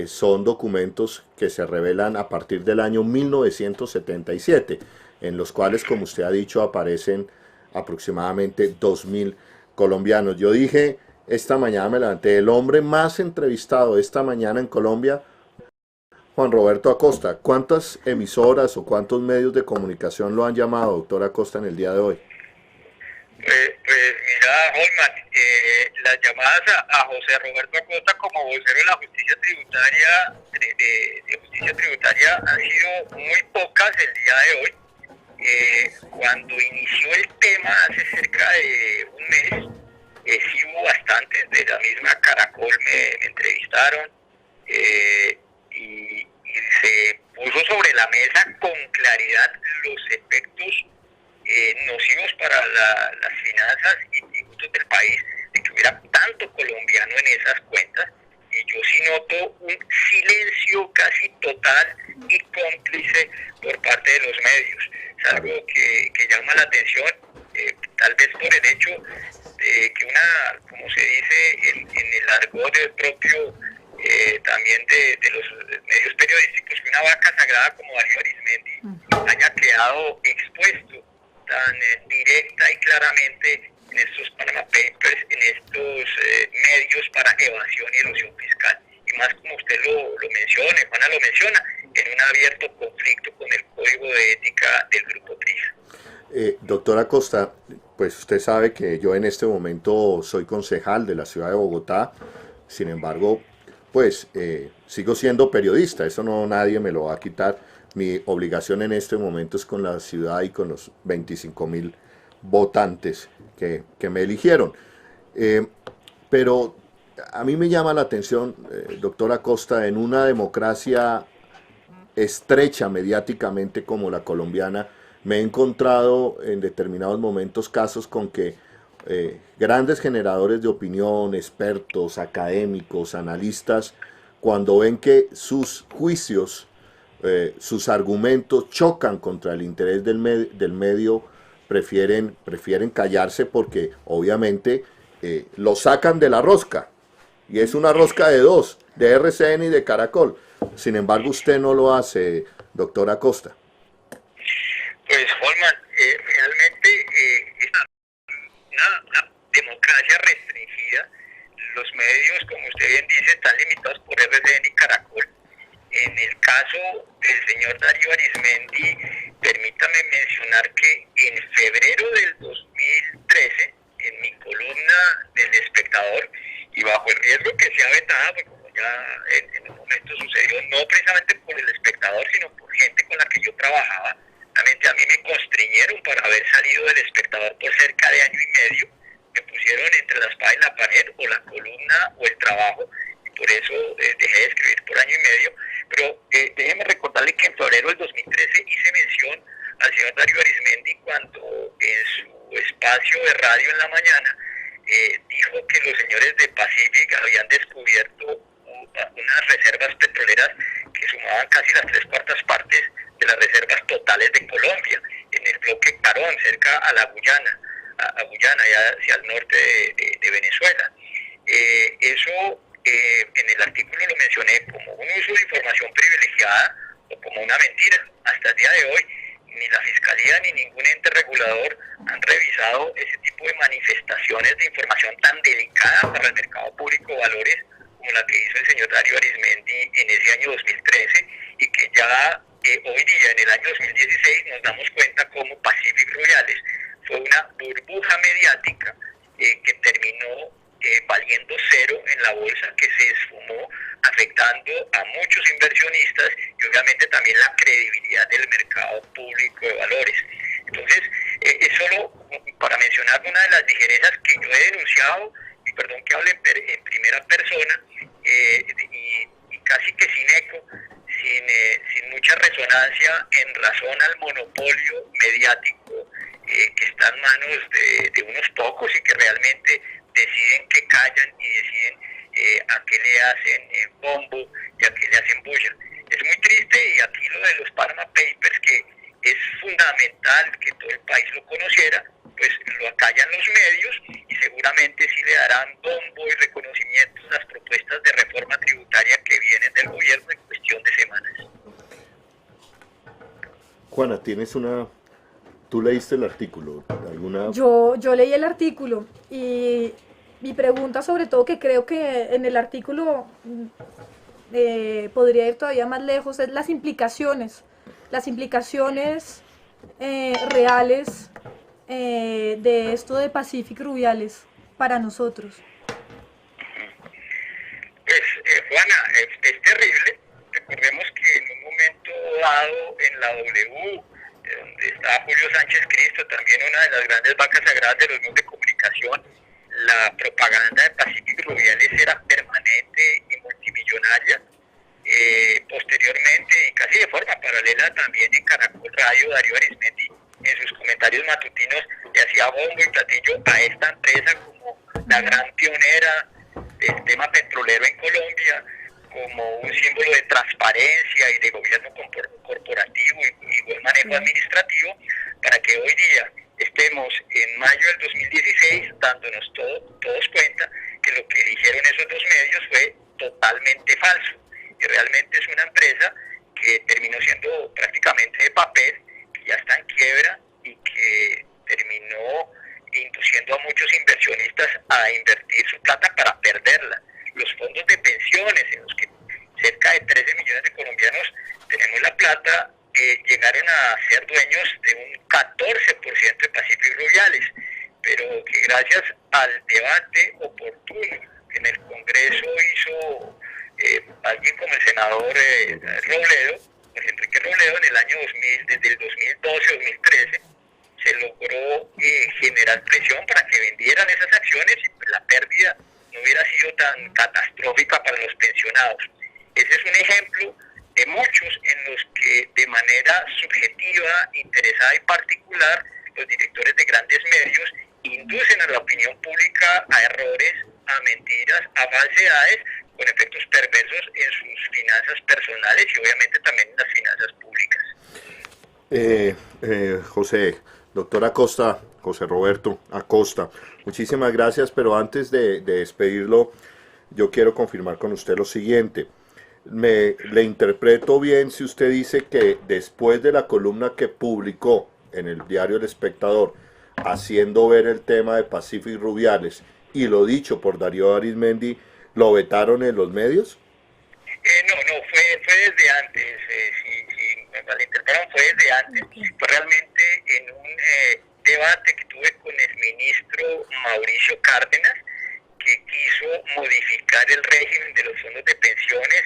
son documentos que se revelan a partir del año 1977, en los cuales, como usted ha dicho, aparecen aproximadamente 2.000 colombianos. Yo dije, esta mañana me levanté, el hombre más entrevistado esta mañana en Colombia, Juan Roberto Acosta. ¿Cuántas emisoras o cuántos medios de comunicación lo han llamado, doctor Acosta, en el día de hoy? Pues mira, Holman, las llamadas a José Roberto Acosta como vocero de la justicia tributaria, de justicia tributaria, han sido muy pocas el día de hoy. Cuando inició el tema hace cerca de un mes, sí hubo bastantes de la misma Caracol, me entrevistaron, y se puso sobre la mesa con claridad los efectos nocivos para las finanzas y tributos del país, de que hubiera tanto colombiano en esas cuentas, y yo sí noto un silencio casi total y cómplice por parte de los medios. Es algo que llama la atención, tal vez por el hecho de que una, como se dice en el argot del propio, también de los medios periodísticos, que una vaca sagrada como Darío Arizmendi haya quedado expuesto tan directa y claramente en estos Panama Papers, en estos medios para evasión y elusión fiscal, y más como usted lo menciona, Juana lo menciona, en un abierto conflicto con el código de ética del grupo Prisa. Doctora Acosta, pues usted sabe que yo en este momento soy concejal de la ciudad de Bogotá, sin embargo, pues sigo siendo periodista, eso no nadie me lo va a quitar. Mi obligación en este momento es con la ciudad y con los 25.000 votantes que me eligieron. Pero a mí me llama la atención, doctora Acosta, en una democracia estrecha mediáticamente como la colombiana, me he encontrado en determinados momentos casos con que grandes generadores de opinión, expertos, académicos, analistas, cuando ven que sus juicios, sus argumentos chocan contra el interés del medio, prefieren callarse porque obviamente lo sacan de la rosca, y es una rosca de dos, de RCN y de Caracol. Sin embargo, usted no lo hace, doctora Acosta. Pues, Holman, realmente es una democracia restringida. Los medios, como usted bien dice, están limitados por RCN y Caracol. En el caso del señor Darío Arizmendi, permítame mencionar que en febrero del 2013, en mi columna del Espectador, y bajo el riesgo que sea vetada, pues como ya en un momento sucedió, no precisamente por el Espectador, sino por gente con la que yo trabajaba, realmente a mí me constriñeron para haber salido del Espectador por cerca de año y medio, me pusieron entre la espada y la pared, o la columna o el trabajo, y por eso dejé de escribir por año y medio. Pero déjeme recordarle que en febrero del 2013 hice mención al señor Darío Arizmendi cuando en su espacio de radio en la mañana dijo que los señores de Pacific habían descubierto unas reservas petroleras que sumaban casi las 3/4 partes de las reservas totales de Colombia, en el bloque Carón, cerca a la Guyana, ya hacia el norte de Venezuela. Eso en el artículo lo mencioné como un uso de información privilegiada o como una mentira. Hasta el día de hoy, ni la Fiscalía ni ningún ente regulador han revisado ese tipo de manifestaciones de información tan delicada para el mercado público de valores como la que hizo el señor Darío Arizmendi en ese año 2013, y que ya hoy día, en el año 2016, nos damos cuenta como Pacific Royales fue una burbuja mediática que terminó valiendo cero en la bolsa, que se esfumó, afectando a muchos inversionistas y obviamente también la credibilidad del mercado público de valores. Entonces, es solo para mencionar una de las ligerezas que yo he denunciado, y perdón que hable en primera persona, Colombia en razón al monopolio mediático que está en manos de unos pocos y que realmente deciden qué callan y deciden a qué le hacen bombo y a qué le hacen bulla. Es muy triste, y aquí lo de los Panama Papers, que es fundamental que todo el país lo conociera, pues lo acallan los medios, y seguramente sí le darán bombo y reconocimiento a las propuestas de reforma tributaria que vienen del gobierno en cuestión de semanas. Juana, ¿tú leíste el artículo? ¿Alguna? Yo leí el artículo, y mi pregunta, sobre todo, que creo que en el artículo podría ir todavía más lejos, es las implicaciones reales de esto de Pacific Rubiales para nosotros. Pues, Juana, es terrible. Recordemos que en un momento dado en la W, donde estaba Julio Sánchez Cristo, también una de las grandes vacas sagradas de los medios de comunicación, la propaganda de Pacific Rubiales era permanente y multimillonaria. Posteriormente, y casi de forma paralela, también en Caracol Radio, Darío Arizmendi, en sus comentarios matutinos, le hacía bombo y platillo a esta empresa como la gran pionera del tema petrolero en Colombia, como un símbolo de transparencia y de gobierno corporativo y buen manejo administrativo, para que hoy día estemos en mayo del 2016 dándonos todos cuenta que lo que dijeron esos dos medios fue totalmente falso, y realmente es una empresa que terminó siendo prácticamente de papel, que ya está en quiebra y que terminó induciendo a muchos inversionistas a invertir su plata para perderla. Los fondos de pensiones, en los que cerca de 13 millones de colombianos tenemos la plata, llegaron a ser dueños de un 14% de Pacific Rubiales, pero que gracias al debate oportuno que en el Congreso hizo alguien como el senador Robledo, pues Enrique Robledo, en el año 2000, desde el 2012-2013, se logró generar presión para que vendieran esas acciones, y la pérdida no hubiera sido tan catastrófica para los pensionados. Ese es un ejemplo de muchos en los que de manera subjetiva, interesada y particular, los directores de grandes medios inducen a la opinión pública a errores, a mentiras, a falsedades, con efectos perversos en sus finanzas personales y obviamente también en las finanzas públicas. Doctor Acosta, José Roberto Acosta, muchísimas gracias, pero antes de despedirlo, yo quiero confirmar con usted lo siguiente. ¿Le interpreto bien si usted dice que después de la columna que publicó en el diario El Espectador, haciendo ver el tema de Pacific Rubiales, y lo dicho por Darío Arizmendi, lo vetaron en los medios? No, fue desde antes, si me malinterpretaron, fue desde antes. Fue realmente en un debate que tuve con el ministro Mauricio Cárdenas, que quiso modificar el régimen de los fondos de pensiones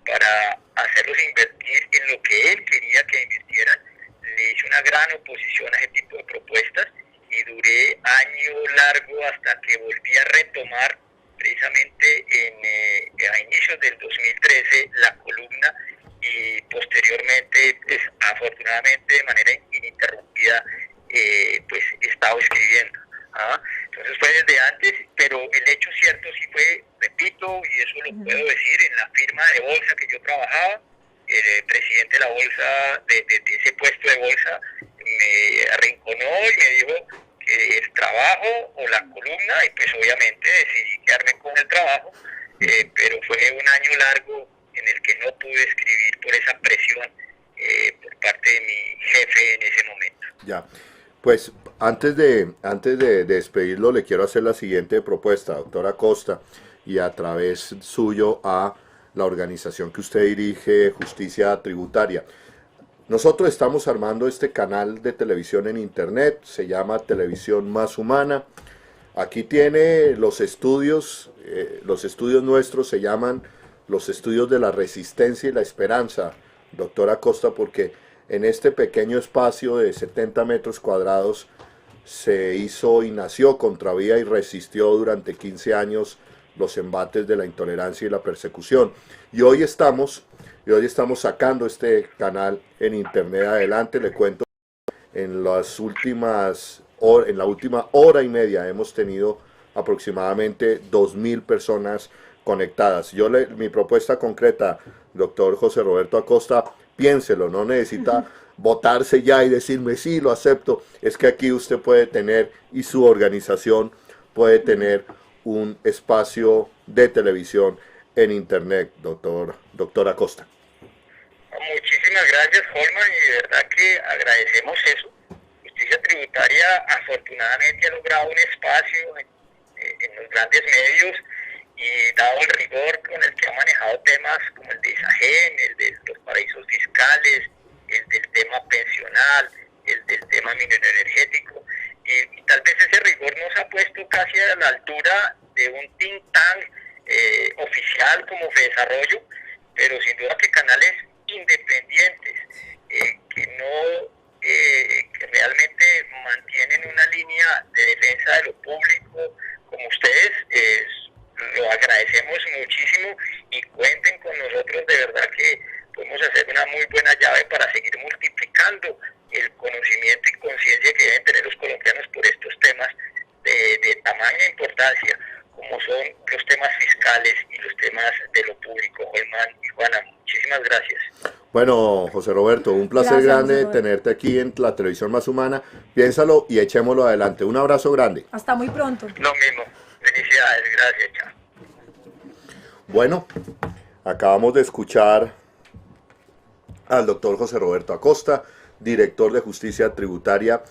para hacerlos invertir en lo que él quería que invirtieran. Le hice una gran oposición a ese tipo de propuestas y duré año largo hasta que volví a retomar precisamente a inicios del 2013 la columna, y posteriormente, pues, afortunadamente de manera ininterrumpida, pues he estado escribiendo. Entonces fue desde antes, pero el hecho cierto sí fue, repito, y eso lo puedo decir, en la firma de bolsa que yo trabajaba, el presidente de la bolsa, de ese puesto de bolsa, me arrinconó y me dijo que el trabajo o la columna, y pues obviamente decidí quedarme con el trabajo, pero fue un año largo en el que no pude escribir por esa presión por parte de mi jefe en ese momento. Ya, pues antes de despedirlo, le quiero hacer la siguiente propuesta, doctor Acosta, y a través suyo a la organización que usted dirige, Justicia Tributaria. Nosotros estamos armando este canal de televisión en internet, se llama Televisión Más Humana. Aquí tiene los estudios nuestros se llaman los estudios de la resistencia y la esperanza, doctor Acosta, porque en este pequeño espacio de 70 metros cuadrados se hizo y nació Contravía y resistió durante 15 años los embates de la intolerancia y la persecución. Y hoy estamos y hoy estamos sacando este canal en internet adelante. Le cuento, en la última hora y media hemos tenido aproximadamente 2.000 personas conectadas. Mi propuesta concreta, doctor José Roberto Acosta, piénselo, no necesita votarse ya y decirme sí, lo acepto. Es que aquí usted puede tener, y su organización puede tener, un espacio de televisión en internet, doctor Acosta. Muchísimas gracias, Holman, y de verdad que agradecemos eso. Justicia Tributaria afortunadamente ha logrado un espacio en los grandes medios, y dado el rigor con el que ha manejado temas como el de ISAGEN, el de los paraísos fiscales, el del tema pensional, el del tema minero energético, y tal vez ese rigor nos ha puesto casi a la altura de un think tank oficial como FEDesarrollo, pero sin duda que canales independientes que realmente mantienen una línea de defensa de lo público como ustedes, lo agradecemos muchísimo, y cuenten con nosotros. De verdad que podemos hacer una muy buena llave para seguir multiplicando el conocimiento y conciencia que deben tener los colombianos por estos temas de tamaña importancia, como son los temas fiscales y los temas de lo público. Holman y Juana, muchísimas gracias. Bueno, José Roberto, un placer grande tenerte aquí en la televisión más humana. Piénsalo y echémoslo adelante. Un abrazo grande. Hasta muy pronto. Lo mismo. Felicidades. Gracias. Chao. Bueno, acabamos de escuchar al doctor José Roberto Acosta, director de Justicia Tributaria.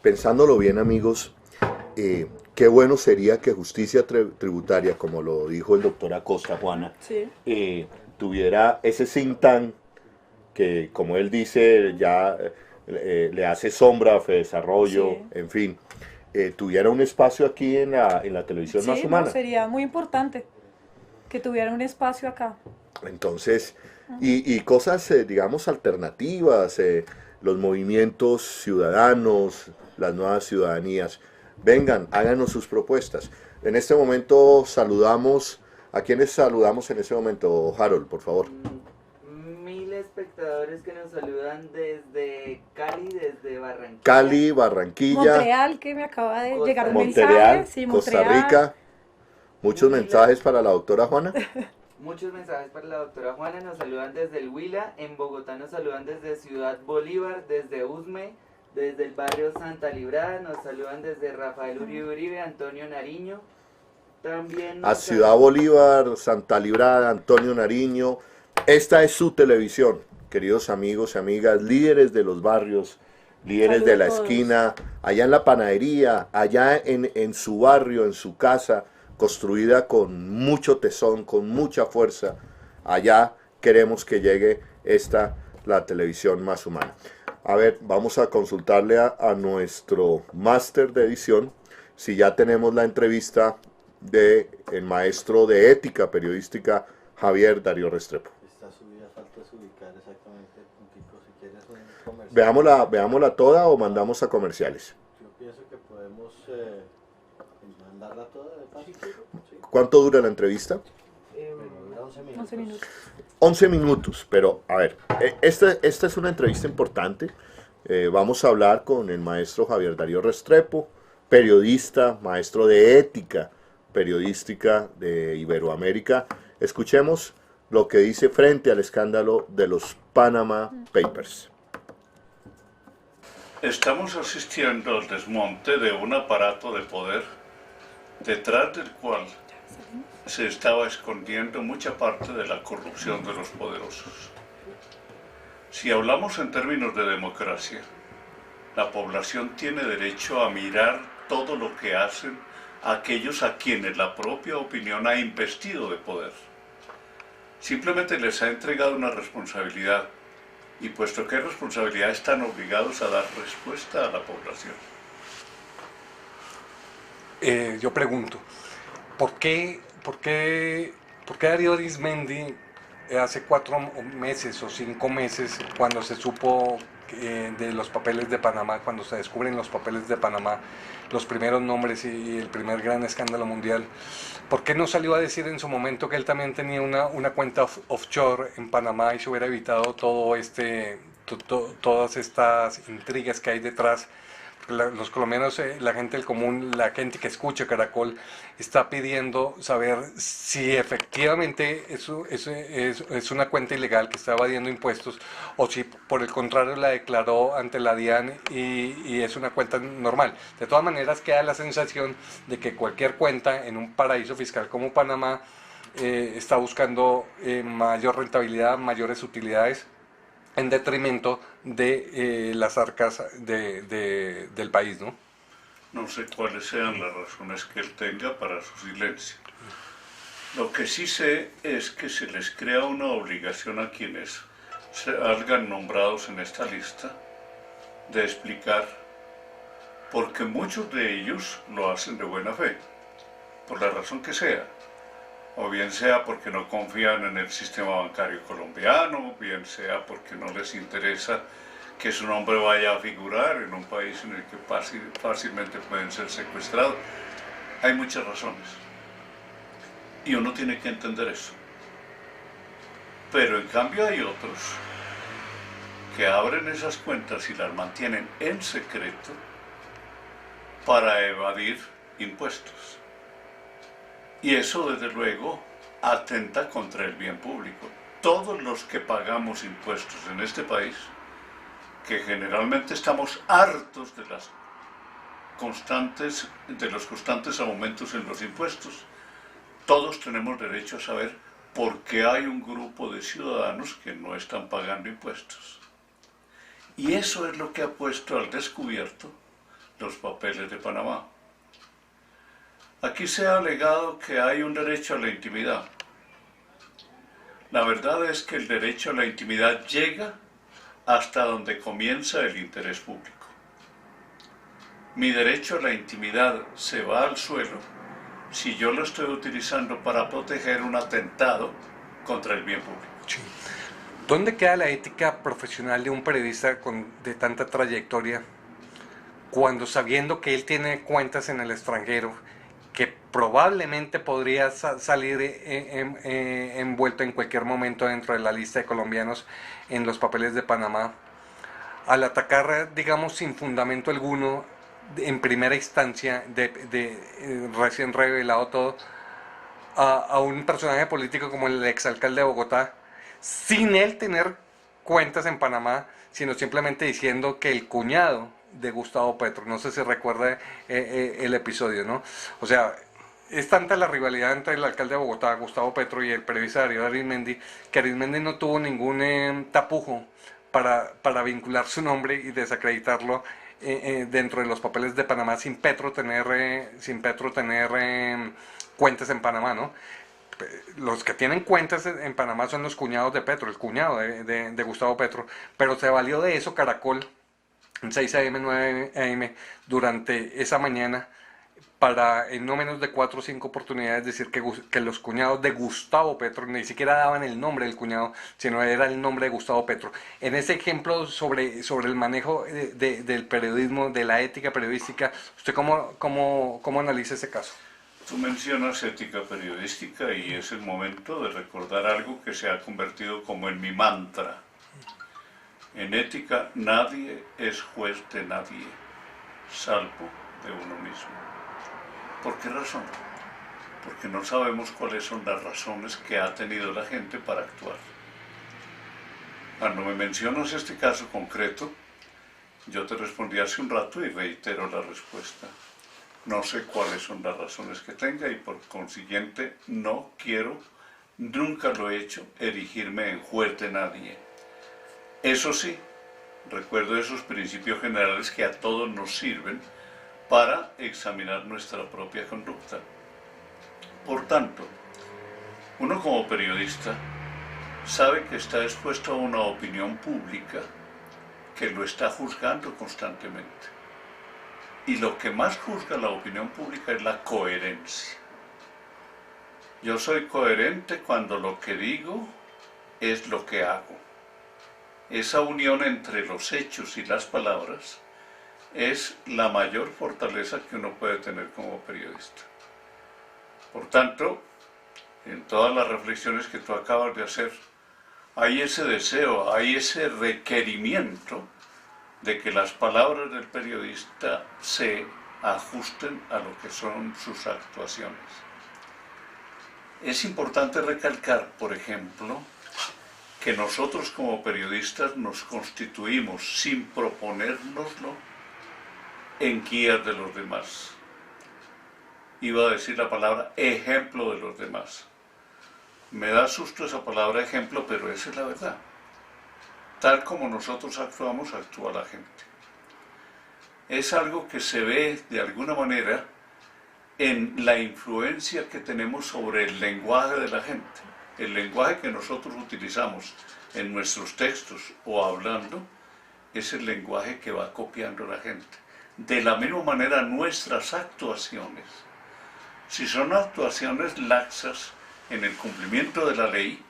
Pensándolo bien, amigos, qué bueno sería que Justicia Tributaria, como lo dijo el doctor Acosta, Juana, tuviera ese think tank que, como él dice, ya le hace sombra a FEDesarrollo, en fin, tuviera un espacio aquí en la televisión más humana. No, sería muy importante que tuviera un espacio acá. Entonces, y cosas, digamos, alternativas, los movimientos ciudadanos, las nuevas ciudadanías. Vengan, háganos sus propuestas. En este momento saludamos, ¿a quiénes saludamos en este momento, Harold, por favor? 1000 espectadores que nos saludan desde Cali, desde Barranquilla. Cali, Barranquilla. Montreal, que me acaba de llegar un Montreal, mensaje. Sí, Costa Rica. Muchos mensajes para la doctora Juana. Muchos mensajes para la doctora Juana. Nos saludan desde el Huila. En Bogotá nos saludan desde Ciudad Bolívar, desde Usme, desde el barrio Santa Librada. Nos saludan desde Rafael Uribe, Antonio Nariño. También a Ciudad Bolívar, Santa Librada, Antonio Nariño. Esta es su televisión, queridos amigos y amigas, líderes de los barrios, líderes de la esquina, allá en la panadería, allá en su barrio, en su casa, construida con mucho tesón, con mucha fuerza. Allá queremos que llegue la televisión más humana. A ver, vamos a consultarle a nuestro máster de edición si ya tenemos la entrevista del maestro de ética periodística, Javier Darío Restrepo. Está subida, falta ubicar exactamente el puntico. Si quieres un comercial. Veámosla toda o mandamos a comerciales. Yo pienso que podemos mandarla toda de paso. Sí. ¿Cuánto dura la entrevista? Dura 11 minutos. 11 minutos. 11 minutos, pero a ver, esta es una entrevista importante. Vamos a hablar con el maestro Javier Darío Restrepo, periodista, maestro de ética periodística de Iberoamérica. Escuchemos lo que dice frente al escándalo de los Panama Papers. Estamos asistiendo al desmonte de un aparato de poder detrás del cual se estaba escondiendo mucha parte de la corrupción de los poderosos. Si hablamos en términos de democracia, la población tiene derecho a mirar todo lo que hacen aquellos a quienes la propia opinión ha investido de poder. Simplemente les ha entregado una responsabilidad, y puesto que hay responsabilidad están obligados a dar respuesta a la población. Yo pregunto, ¿por qué Darío Arizmendi hace 4 meses o 5 meses, cuando se supo de los papeles de Panamá, cuando se descubren los papeles de Panamá, los primeros nombres y el primer gran escándalo mundial, ¿por qué no salió a decir en su momento que él también tenía una cuenta offshore en Panamá y se hubiera evitado todo todas estas intrigas que hay detrás? Los colombianos, la gente del común, la gente que escucha Caracol, está pidiendo saber si efectivamente eso es una cuenta ilegal que está evadiendo impuestos, o si por el contrario la declaró ante la DIAN y es una cuenta normal. De todas maneras, queda la sensación de que cualquier cuenta en un paraíso fiscal como Panamá está buscando mayor rentabilidad, mayores utilidades, en detrimento de las arcas del país, ¿no? No sé cuáles sean las razones que él tenga para su silencio. Lo que sí sé es que se les crea una obligación a quienes salgan nombrados en esta lista de explicar, porque muchos de ellos lo hacen de buena fe, por la razón que sea. O bien sea porque no confían en el sistema bancario colombiano, bien sea porque no les interesa que su nombre vaya a figurar en un país en el que fácilmente pueden ser secuestrados. Hay muchas razones. Y uno tiene que entender eso. Pero en cambio hay otros que abren esas cuentas y las mantienen en secreto para evadir impuestos. Y eso, desde luego, atenta contra el bien público. Todos los que pagamos impuestos en este país, que generalmente estamos hartos de los constantes aumentos en los impuestos, todos tenemos derecho a saber por qué hay un grupo de ciudadanos que no están pagando impuestos. Y eso es lo que ha puesto al descubierto los papeles de Panamá. Aquí se ha alegado que hay un derecho a la intimidad. La verdad es que el derecho a la intimidad llega hasta donde comienza el interés público. Mi derecho a la intimidad se va al suelo si yo lo estoy utilizando para proteger un atentado contra el bien público. Sí. ¿Dónde queda la ética profesional de un periodista de tanta trayectoria cuando, sabiendo que él tiene cuentas en el extranjero, que probablemente podría salir envuelto en cualquier momento dentro de la lista de colombianos en los papeles de Panamá, al atacar, digamos, sin fundamento alguno, en primera instancia, recién revelado todo, a un personaje político como el exalcalde de Bogotá, sin él tener cuentas en Panamá, sino simplemente diciendo que el cuñado de Gustavo Petro, no sé si recuerda el episodio, ¿no? O sea, es tanta la rivalidad entre el alcalde de Bogotá, Gustavo Petro, y el periodista Darío Arizmendi, que Arizmendi no tuvo ningún tapujo para vincular su nombre y desacreditarlo dentro de los papeles de Panamá sin Petro tener cuentas en Panamá, ¿no? Los que tienen cuentas en Panamá son los cuñados de Petro, el cuñado de Gustavo Petro, pero se valió de eso Caracol, 6 a.m., 9 a.m., durante esa mañana, para en no menos de 4 o 5 oportunidades decir que los cuñados de Gustavo Petro ni siquiera daban el nombre del cuñado, sino era el nombre de Gustavo Petro. En ese ejemplo sobre el manejo del periodismo, de la ética periodística, ¿usted cómo analiza ese caso? Tú mencionas ética periodística y es el momento de recordar algo que se ha convertido como en mi mantra. En ética nadie es juez de nadie, salvo de uno mismo. ¿Por qué razón? Porque no sabemos cuáles son las razones que ha tenido la gente para actuar. Cuando me mencionas este caso concreto, yo te respondí hace un rato y reitero la respuesta. No sé cuáles son las razones que tenga y por consiguiente no quiero, nunca lo he hecho, erigirme en juez de nadie. Eso sí, recuerdo esos principios generales que a todos nos sirven para examinar nuestra propia conducta. Por tanto, uno como periodista sabe que está expuesto a una opinión pública que lo está juzgando constantemente. Y lo que más juzga la opinión pública es la coherencia. Yo soy coherente cuando lo que digo es lo que hago. esa unión entre los hechos y las palabras es la mayor fortaleza que uno puede tener como periodista. Por tanto, en todas las reflexiones que tú acabas de hacer, hay ese deseo, hay ese requerimiento de que las palabras del periodista se ajusten a lo que son sus actuaciones. Es importante recalcar, por ejemplo, que nosotros como periodistas nos constituimos sin proponérnoslo en guías de los demás. Iba a decir la palabra ejemplo de los demás. Me da susto esa palabra ejemplo, pero esa es la verdad. Tal como nosotros actuamos, actúa la gente. Es algo que se ve de alguna manera en la influencia que tenemos sobre el lenguaje de la gente. El lenguaje que nosotros utilizamos en nuestros textos o hablando es el lenguaje que va copiando la gente. De la misma manera nuestras actuaciones, si son actuaciones laxas en el cumplimiento de la ley,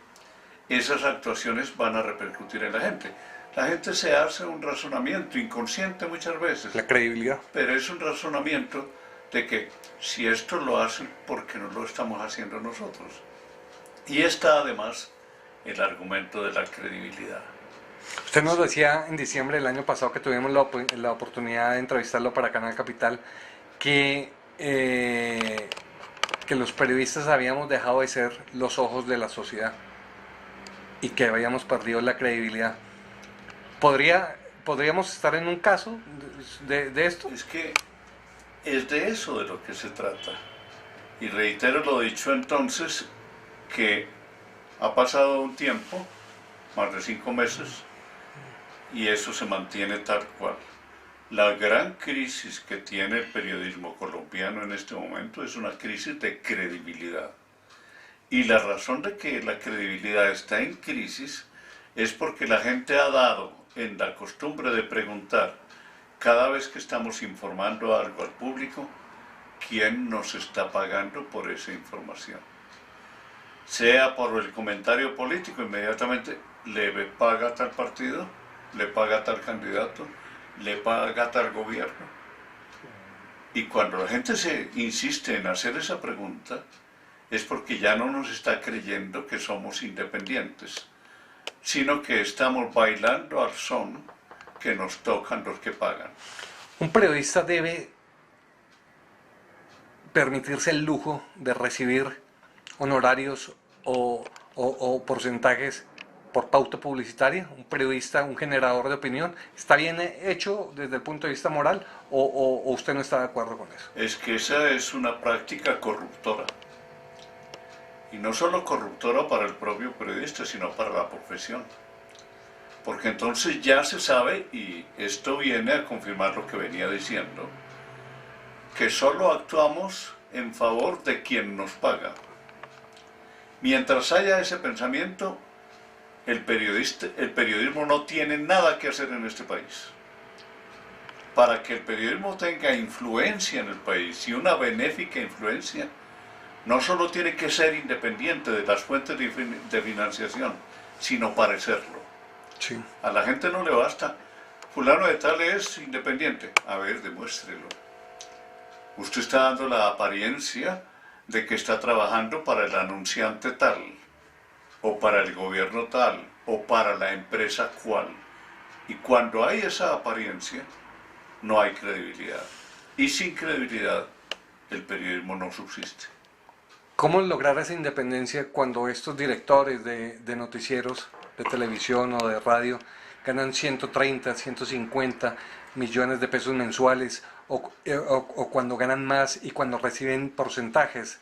esas actuaciones van a repercutir en la gente. La gente se hace un razonamiento inconsciente muchas veces. La credibilidad. Pero es un razonamiento de que si esto lo hacen, ¿por qué no lo estamos haciendo nosotros? Y está además el argumento de la credibilidad. Usted nos decía en diciembre del año pasado que tuvimos la oportunidad de entrevistarlo para Canal Capital que los periodistas habíamos dejado de ser los ojos de la sociedad y que habíamos perdido la credibilidad. ¿Podríamos estar en un caso de esto? Es que es de eso de lo que se trata. Y reitero lo dicho entonces, que ha pasado un tiempo, más de 5 meses, y eso se mantiene tal cual. La gran crisis que tiene el periodismo colombiano en este momento es una crisis de credibilidad. Y la razón de que la credibilidad está en crisis es porque la gente ha dado en la costumbre de preguntar cada vez que estamos informando algo al público, ¿quién nos está pagando por esa información? Sea por el comentario político, inmediatamente le paga tal partido, le paga tal candidato, le paga tal gobierno. Y cuando la gente se insiste en hacer esa pregunta, es porque ya no nos está creyendo que somos independientes, sino que estamos bailando al son que nos tocan los que pagan. Un periodista debe permitirse el lujo de recibir honorarios o porcentajes por pauta publicitaria. Un periodista, un generador de opinión, ¿está bien hecho desde el punto de vista moral o usted no está de acuerdo con eso? Es que esa es una práctica corruptora. Y no solo corruptora para el propio periodista, sino para la profesión. Porque entonces ya se sabe, y esto viene a confirmar lo que venía diciendo, que solo actuamos en favor de quien nos paga. Mientras haya ese pensamiento, el periodismo no tiene nada que hacer en este país. Para que el periodismo tenga influencia en el país, y una benéfica influencia, no solo tiene que ser independiente de las fuentes de financiación, sino parecerlo. Sí. A la gente no le basta. Fulano de tal es independiente. A ver, demuéstrelo. Usted está dando la apariencia de que está trabajando para el anunciante tal, o para el gobierno tal, o para la empresa cual. Y cuando hay esa apariencia, no hay credibilidad. Y sin credibilidad, el periodismo no subsiste. ¿Cómo lograr esa independencia cuando estos directores de noticieros de televisión o de radio ganan 130, 150 millones de pesos mensuales o cuando ganan más y cuando reciben porcentajes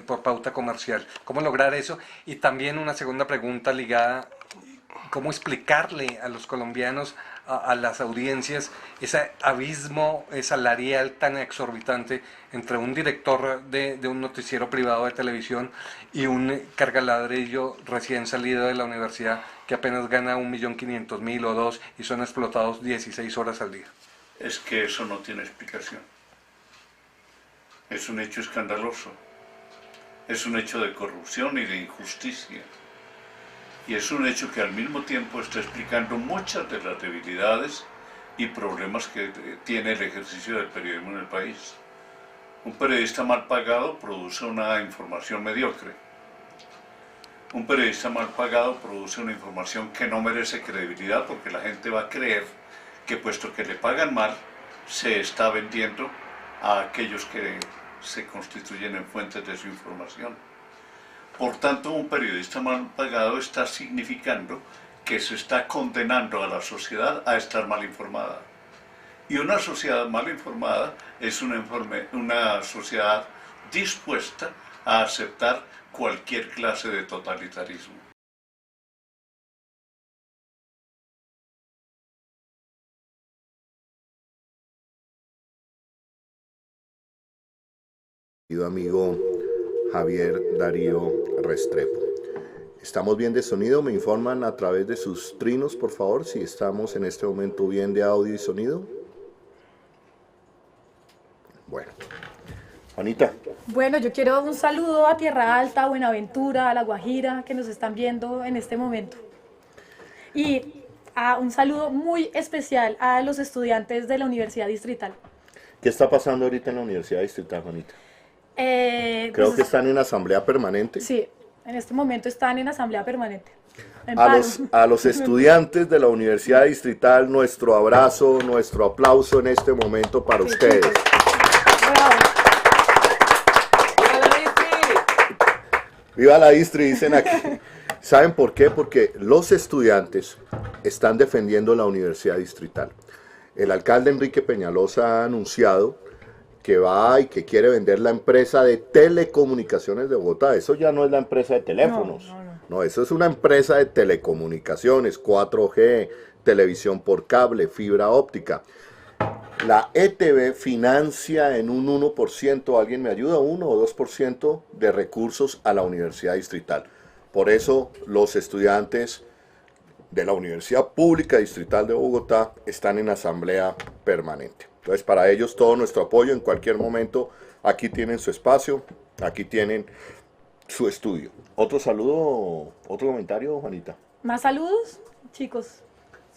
por pauta comercial? ¿Cómo lograr eso? Y también una segunda pregunta ligada, ¿cómo explicarle a los colombianos, a las audiencias, ese abismo salarial tan exorbitante entre un director de un noticiero privado de televisión y un cargaladrillo recién salido de la universidad que apenas gana 1.500.000 o 2 y son explotados 16 horas al día? Es que eso no tiene explicación. Es un hecho escandaloso. Es un hecho de corrupción y de injusticia. Y es un hecho que al mismo tiempo está explicando muchas de las debilidades y problemas que tiene el ejercicio del periodismo en el país. Un periodista mal pagado produce una información mediocre. Un periodista mal pagado produce una información que no merece credibilidad porque la gente va a creer que puesto que le pagan mal, se está vendiendo a aquellos que se constituyen en fuentes de su información. Por tanto, un periodista mal pagado está significando que se está condenando a la sociedad a estar mal informada. Y una sociedad mal informada es una sociedad dispuesta a aceptar cualquier clase de totalitarismo. Querido amigo Javier Darío Restrepo. ¿Estamos bien de sonido? Me informan a través de sus trinos, por favor, si estamos en este momento bien de audio y sonido. Bueno. Juanita. Bueno, yo quiero un saludo a Tierra Alta, a Buenaventura, a La Guajira, que nos están viendo en este momento. Y un saludo muy especial a los estudiantes de la Universidad Distrital. ¿Qué está pasando ahorita en la Universidad Distrital, Juanita? Creo que están en asamblea permanente. Sí, en este momento están en asamblea permanente. A los estudiantes de la Universidad Distrital, nuestro abrazo, nuestro aplauso en este momento para ustedes. Bravo. ¡Viva la Distri! Dicen aquí. ¿Saben por qué? Porque los estudiantes están defendiendo la Universidad Distrital. El alcalde Enrique Peñalosa ha anunciado que va y que quiere vender la empresa de telecomunicaciones de Bogotá. Eso ya no es la empresa de teléfonos. No, eso es una empresa de telecomunicaciones, 4G, televisión por cable, fibra óptica. La ETB financia en un 1%, ¿alguien me ayuda? 1 o 2% de recursos a la Universidad Distrital. Por eso los estudiantes de la Universidad Pública Distrital de Bogotá están en asamblea permanente. Entonces, para ellos todo nuestro apoyo en cualquier momento. Aquí tienen su espacio, aquí tienen su estudio. Otro saludo, otro comentario, Juanita. ¿Más saludos, chicos?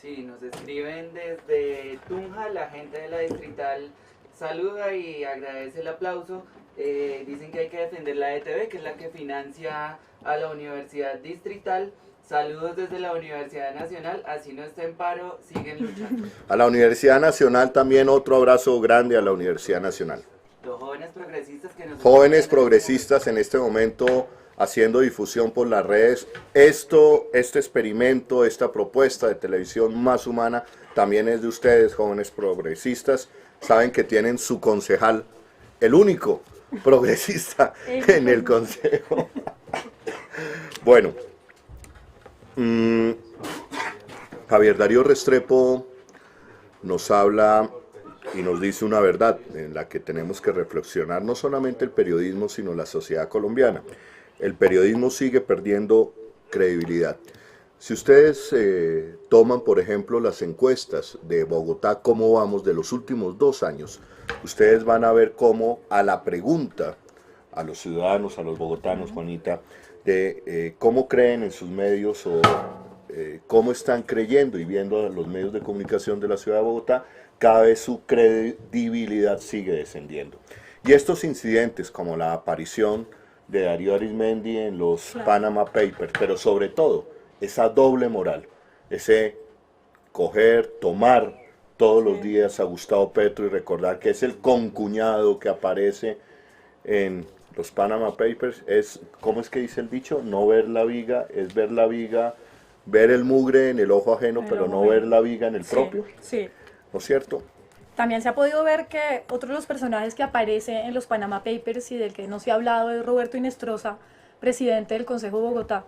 Sí, nos escriben desde Tunja, la gente de la Distrital saluda y agradece el aplauso. Dicen que hay que defender la ETB, que es la que financia a la Universidad Distrital. Saludos desde la Universidad Nacional, así no está en paro, siguen luchando. A la Universidad Nacional también otro abrazo grande a la Universidad Nacional. Los jóvenes progresistas que nos... Jóvenes progresistas en este momento haciendo difusión por las redes. Este experimento, esta propuesta de televisión más humana también es de ustedes, jóvenes progresistas. Saben que tienen su concejal, el único progresista en el consejo. Bueno. Javier Darío Restrepo nos habla y nos dice una verdad en la que tenemos que reflexionar no solamente el periodismo, sino la sociedad colombiana. El periodismo sigue perdiendo credibilidad. Si ustedes toman, por ejemplo, las encuestas de Bogotá, cómo vamos de los últimos 2 años, ustedes van a ver cómo a la pregunta a los ciudadanos, a los bogotanos, Juanita, de cómo creen en sus medios o cómo están creyendo y viendo los medios de comunicación de la ciudad de Bogotá, cada vez su credibilidad sigue descendiendo. Y estos incidentes como la aparición de Darío Arizmendi en los Panama Papers, pero sobre todo esa doble moral, ese coger, tomar todos los días a Gustavo Petro y recordar que es el concuñado que aparece en los Panama Papers, es, ¿cómo es que dice el dicho? No ver la viga, es ver la viga, ver el mugre en el ojo ajeno, pero no ver la viga en el propio. Sí. ¿No es cierto? También se ha podido ver que otro de los personajes que aparece en los Panama Papers y del que no se ha hablado es Roberto Inestrosa, presidente del Consejo de Bogotá.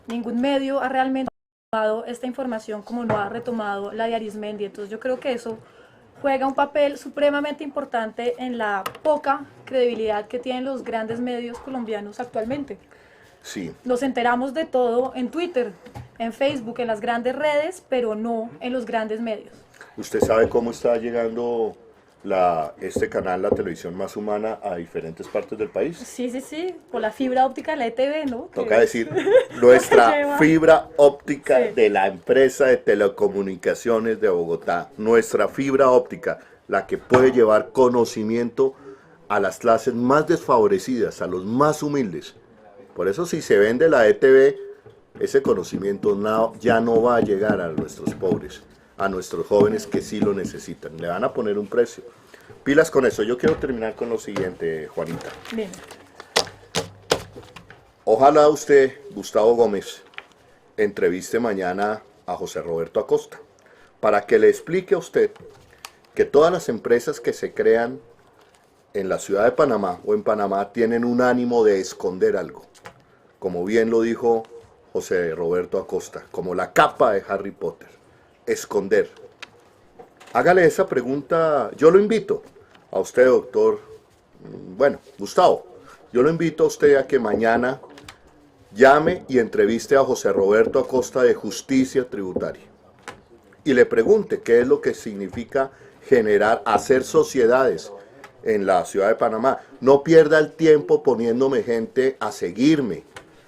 Ningún medio ha realmente retomado esta información como no ha retomado la de Arizmendi. Entonces yo creo que eso juega un papel supremamente importante en la poca credibilidad que tienen los grandes medios colombianos actualmente. Sí. Nos enteramos de todo en Twitter, en Facebook, en las grandes redes, pero no en los grandes medios. ¿Usted sabe cómo está llegando este canal, la televisión más humana, a diferentes partes del país? Sí, sí, sí, con la fibra óptica de la ETV, ¿no? Toca decir, nuestra lleva. fibra óptica Sí. de la empresa de telecomunicaciones de Bogotá, nuestra fibra óptica, la que puede llevar conocimiento a las clases más desfavorecidas, a los más humildes. Por eso si se vende la ETV, ese conocimiento ya no va a llegar a nuestros pobres, a nuestros jóvenes que sí lo necesitan. Le van a poner un precio. Pilas con eso. Yo quiero terminar con lo siguiente, Juanita. Bien. Ojalá usted, Gustavo Gómez, entreviste mañana a José Roberto Acosta para que le explique a usted que todas las empresas que se crean en la ciudad de Panamá o en Panamá tienen un ánimo de esconder algo. Como bien lo dijo José Roberto Acosta, como la capa de Harry Potter, esconder. Hágale esa pregunta, yo lo invito a usted, doctor, Gustavo, yo lo invito a usted a que mañana llame y entreviste a José Roberto Acosta de Justicia Tributaria y le pregunte qué es lo que significa hacer sociedades en la ciudad de Panamá. No pierda el tiempo poniéndome gente a seguirme,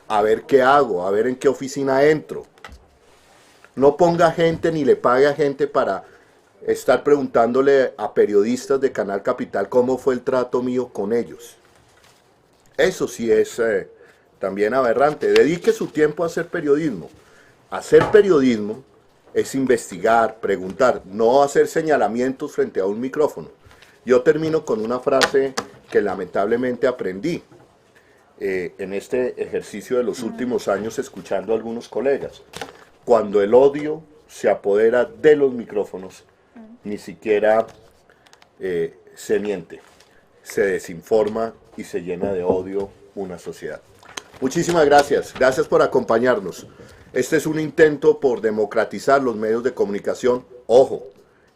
a ver qué hago, a ver en qué oficina entro. No ponga gente ni le pague a gente para estar preguntándole a periodistas de Canal Capital cómo fue el trato mío con ellos. Eso sí es también aberrante. Dedique su tiempo a hacer periodismo. Hacer periodismo es investigar, preguntar, no hacer señalamientos frente a un micrófono. Yo termino con una frase que lamentablemente aprendí en este ejercicio de los últimos años escuchando a algunos colegas. Cuando el odio se apodera de los micrófonos, ni siquiera se miente, se desinforma y se llena de odio una sociedad. Muchísimas gracias, gracias por acompañarnos. Este es un intento por democratizar los medios de comunicación. Ojo,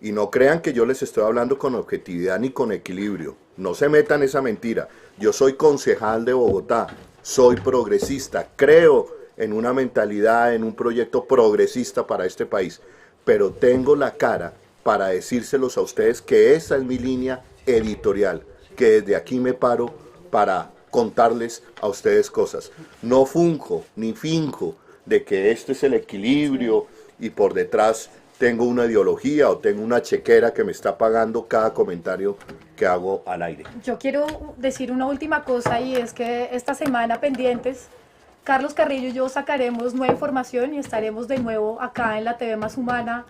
y no crean que yo les estoy hablando con objetividad ni con equilibrio. No se metan esa mentira. Yo soy concejal de Bogotá, soy progresista, creo en una mentalidad, en un proyecto progresista para este país, pero tengo la cara para decírselos a ustedes que esa es mi línea editorial, que desde aquí me paro para contarles a ustedes cosas. No funjo ni finjo de que este es el equilibrio y por detrás tengo una ideología o tengo una chequera que me está pagando cada comentario que hago al aire. Yo quiero decir una última cosa y es que esta semana pendientes, Carlos Carrillo y yo sacaremos nueva información y estaremos de nuevo acá en la TV Más Humana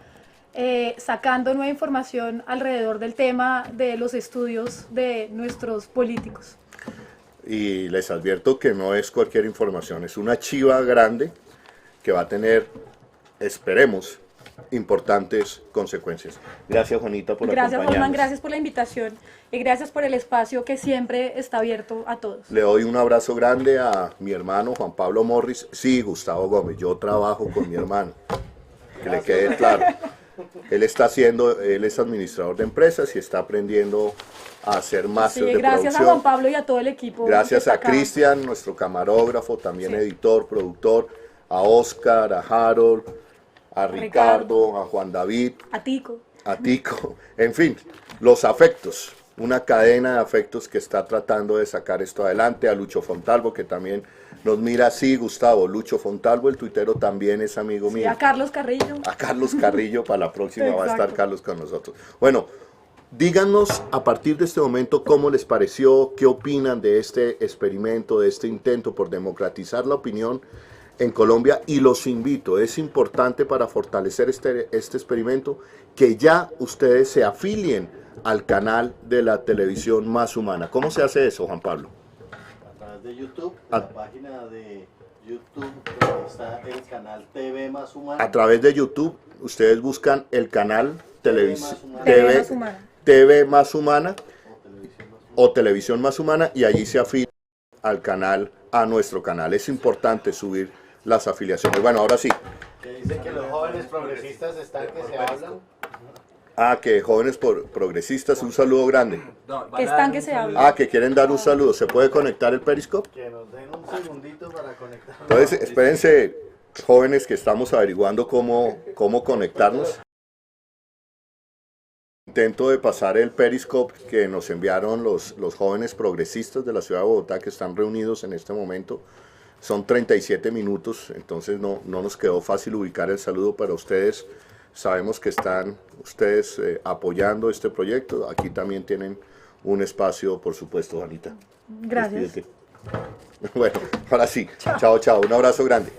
sacando nueva información alrededor del tema de los estudios de nuestros políticos. Y les advierto que no es cualquier información, es una chiva grande que va a tener, esperemos, importantes consecuencias. Gracias, Juanita, por Gracias, acompañarnos. Holman, gracias por la invitación y gracias por el espacio que siempre está abierto a todos. Le doy un abrazo grande a mi hermano Juan Pablo Morris. Sí, Gustavo Gómez, yo trabajo con mi hermano, que le quede claro. Él es administrador de empresas y está aprendiendo a hacer máster de gracias producción. a Juan Pablo y a todo el equipo. Gracias a acá. Cristian, nuestro camarógrafo, también editor, productor, a Oscar, a Harold, a Ricardo, a Juan David, a Tico, en fin, los afectos, una cadena de afectos que está tratando de sacar esto adelante, a Lucho Fontalvo, que también nos mira así, Gustavo, Lucho Fontalvo, el tuitero, también es amigo mío. a Carlos Carrillo. A Carlos Carrillo, para la próxima va a estar Exacto. Carlos con nosotros. Bueno, díganos a partir de este momento cómo les pareció, qué opinan de este experimento, de este intento por democratizar la opinión en Colombia, y los invito, es importante para fortalecer este experimento que ya ustedes se afilien al canal de la televisión Más Humana. ¿Cómo se hace eso, Juan Pablo? A través de YouTube, la página de YouTube donde está el canal TV Más Humana. A través de YouTube, ustedes buscan el canal TV Más Humana. TV Más Humana o Televisión Más Humana, y allí se afilian al canal, a nuestro canal. Es importante subir las afiliaciones. Bueno, ahora sí. Que dice que los jóvenes progresistas están que se hablan. Que jóvenes progresistas, un saludo grande. Que están que se hablan. Que quieren dar un saludo. ¿Se puede conectar el Periscope? Que nos den un segundito para conectar. Entonces, espérense, jóvenes, que estamos averiguando cómo conectarnos. intento de pasar el Periscope que nos enviaron los jóvenes progresistas de la ciudad de Bogotá que están reunidos en este momento. Son 37 minutos, entonces no nos quedó fácil ubicar el saludo para ustedes. Sabemos que están ustedes apoyando este proyecto. Aquí también tienen un espacio, por supuesto, Juanita. Gracias. Despídete. Bueno, ahora sí. Chao, chao. Un abrazo grande.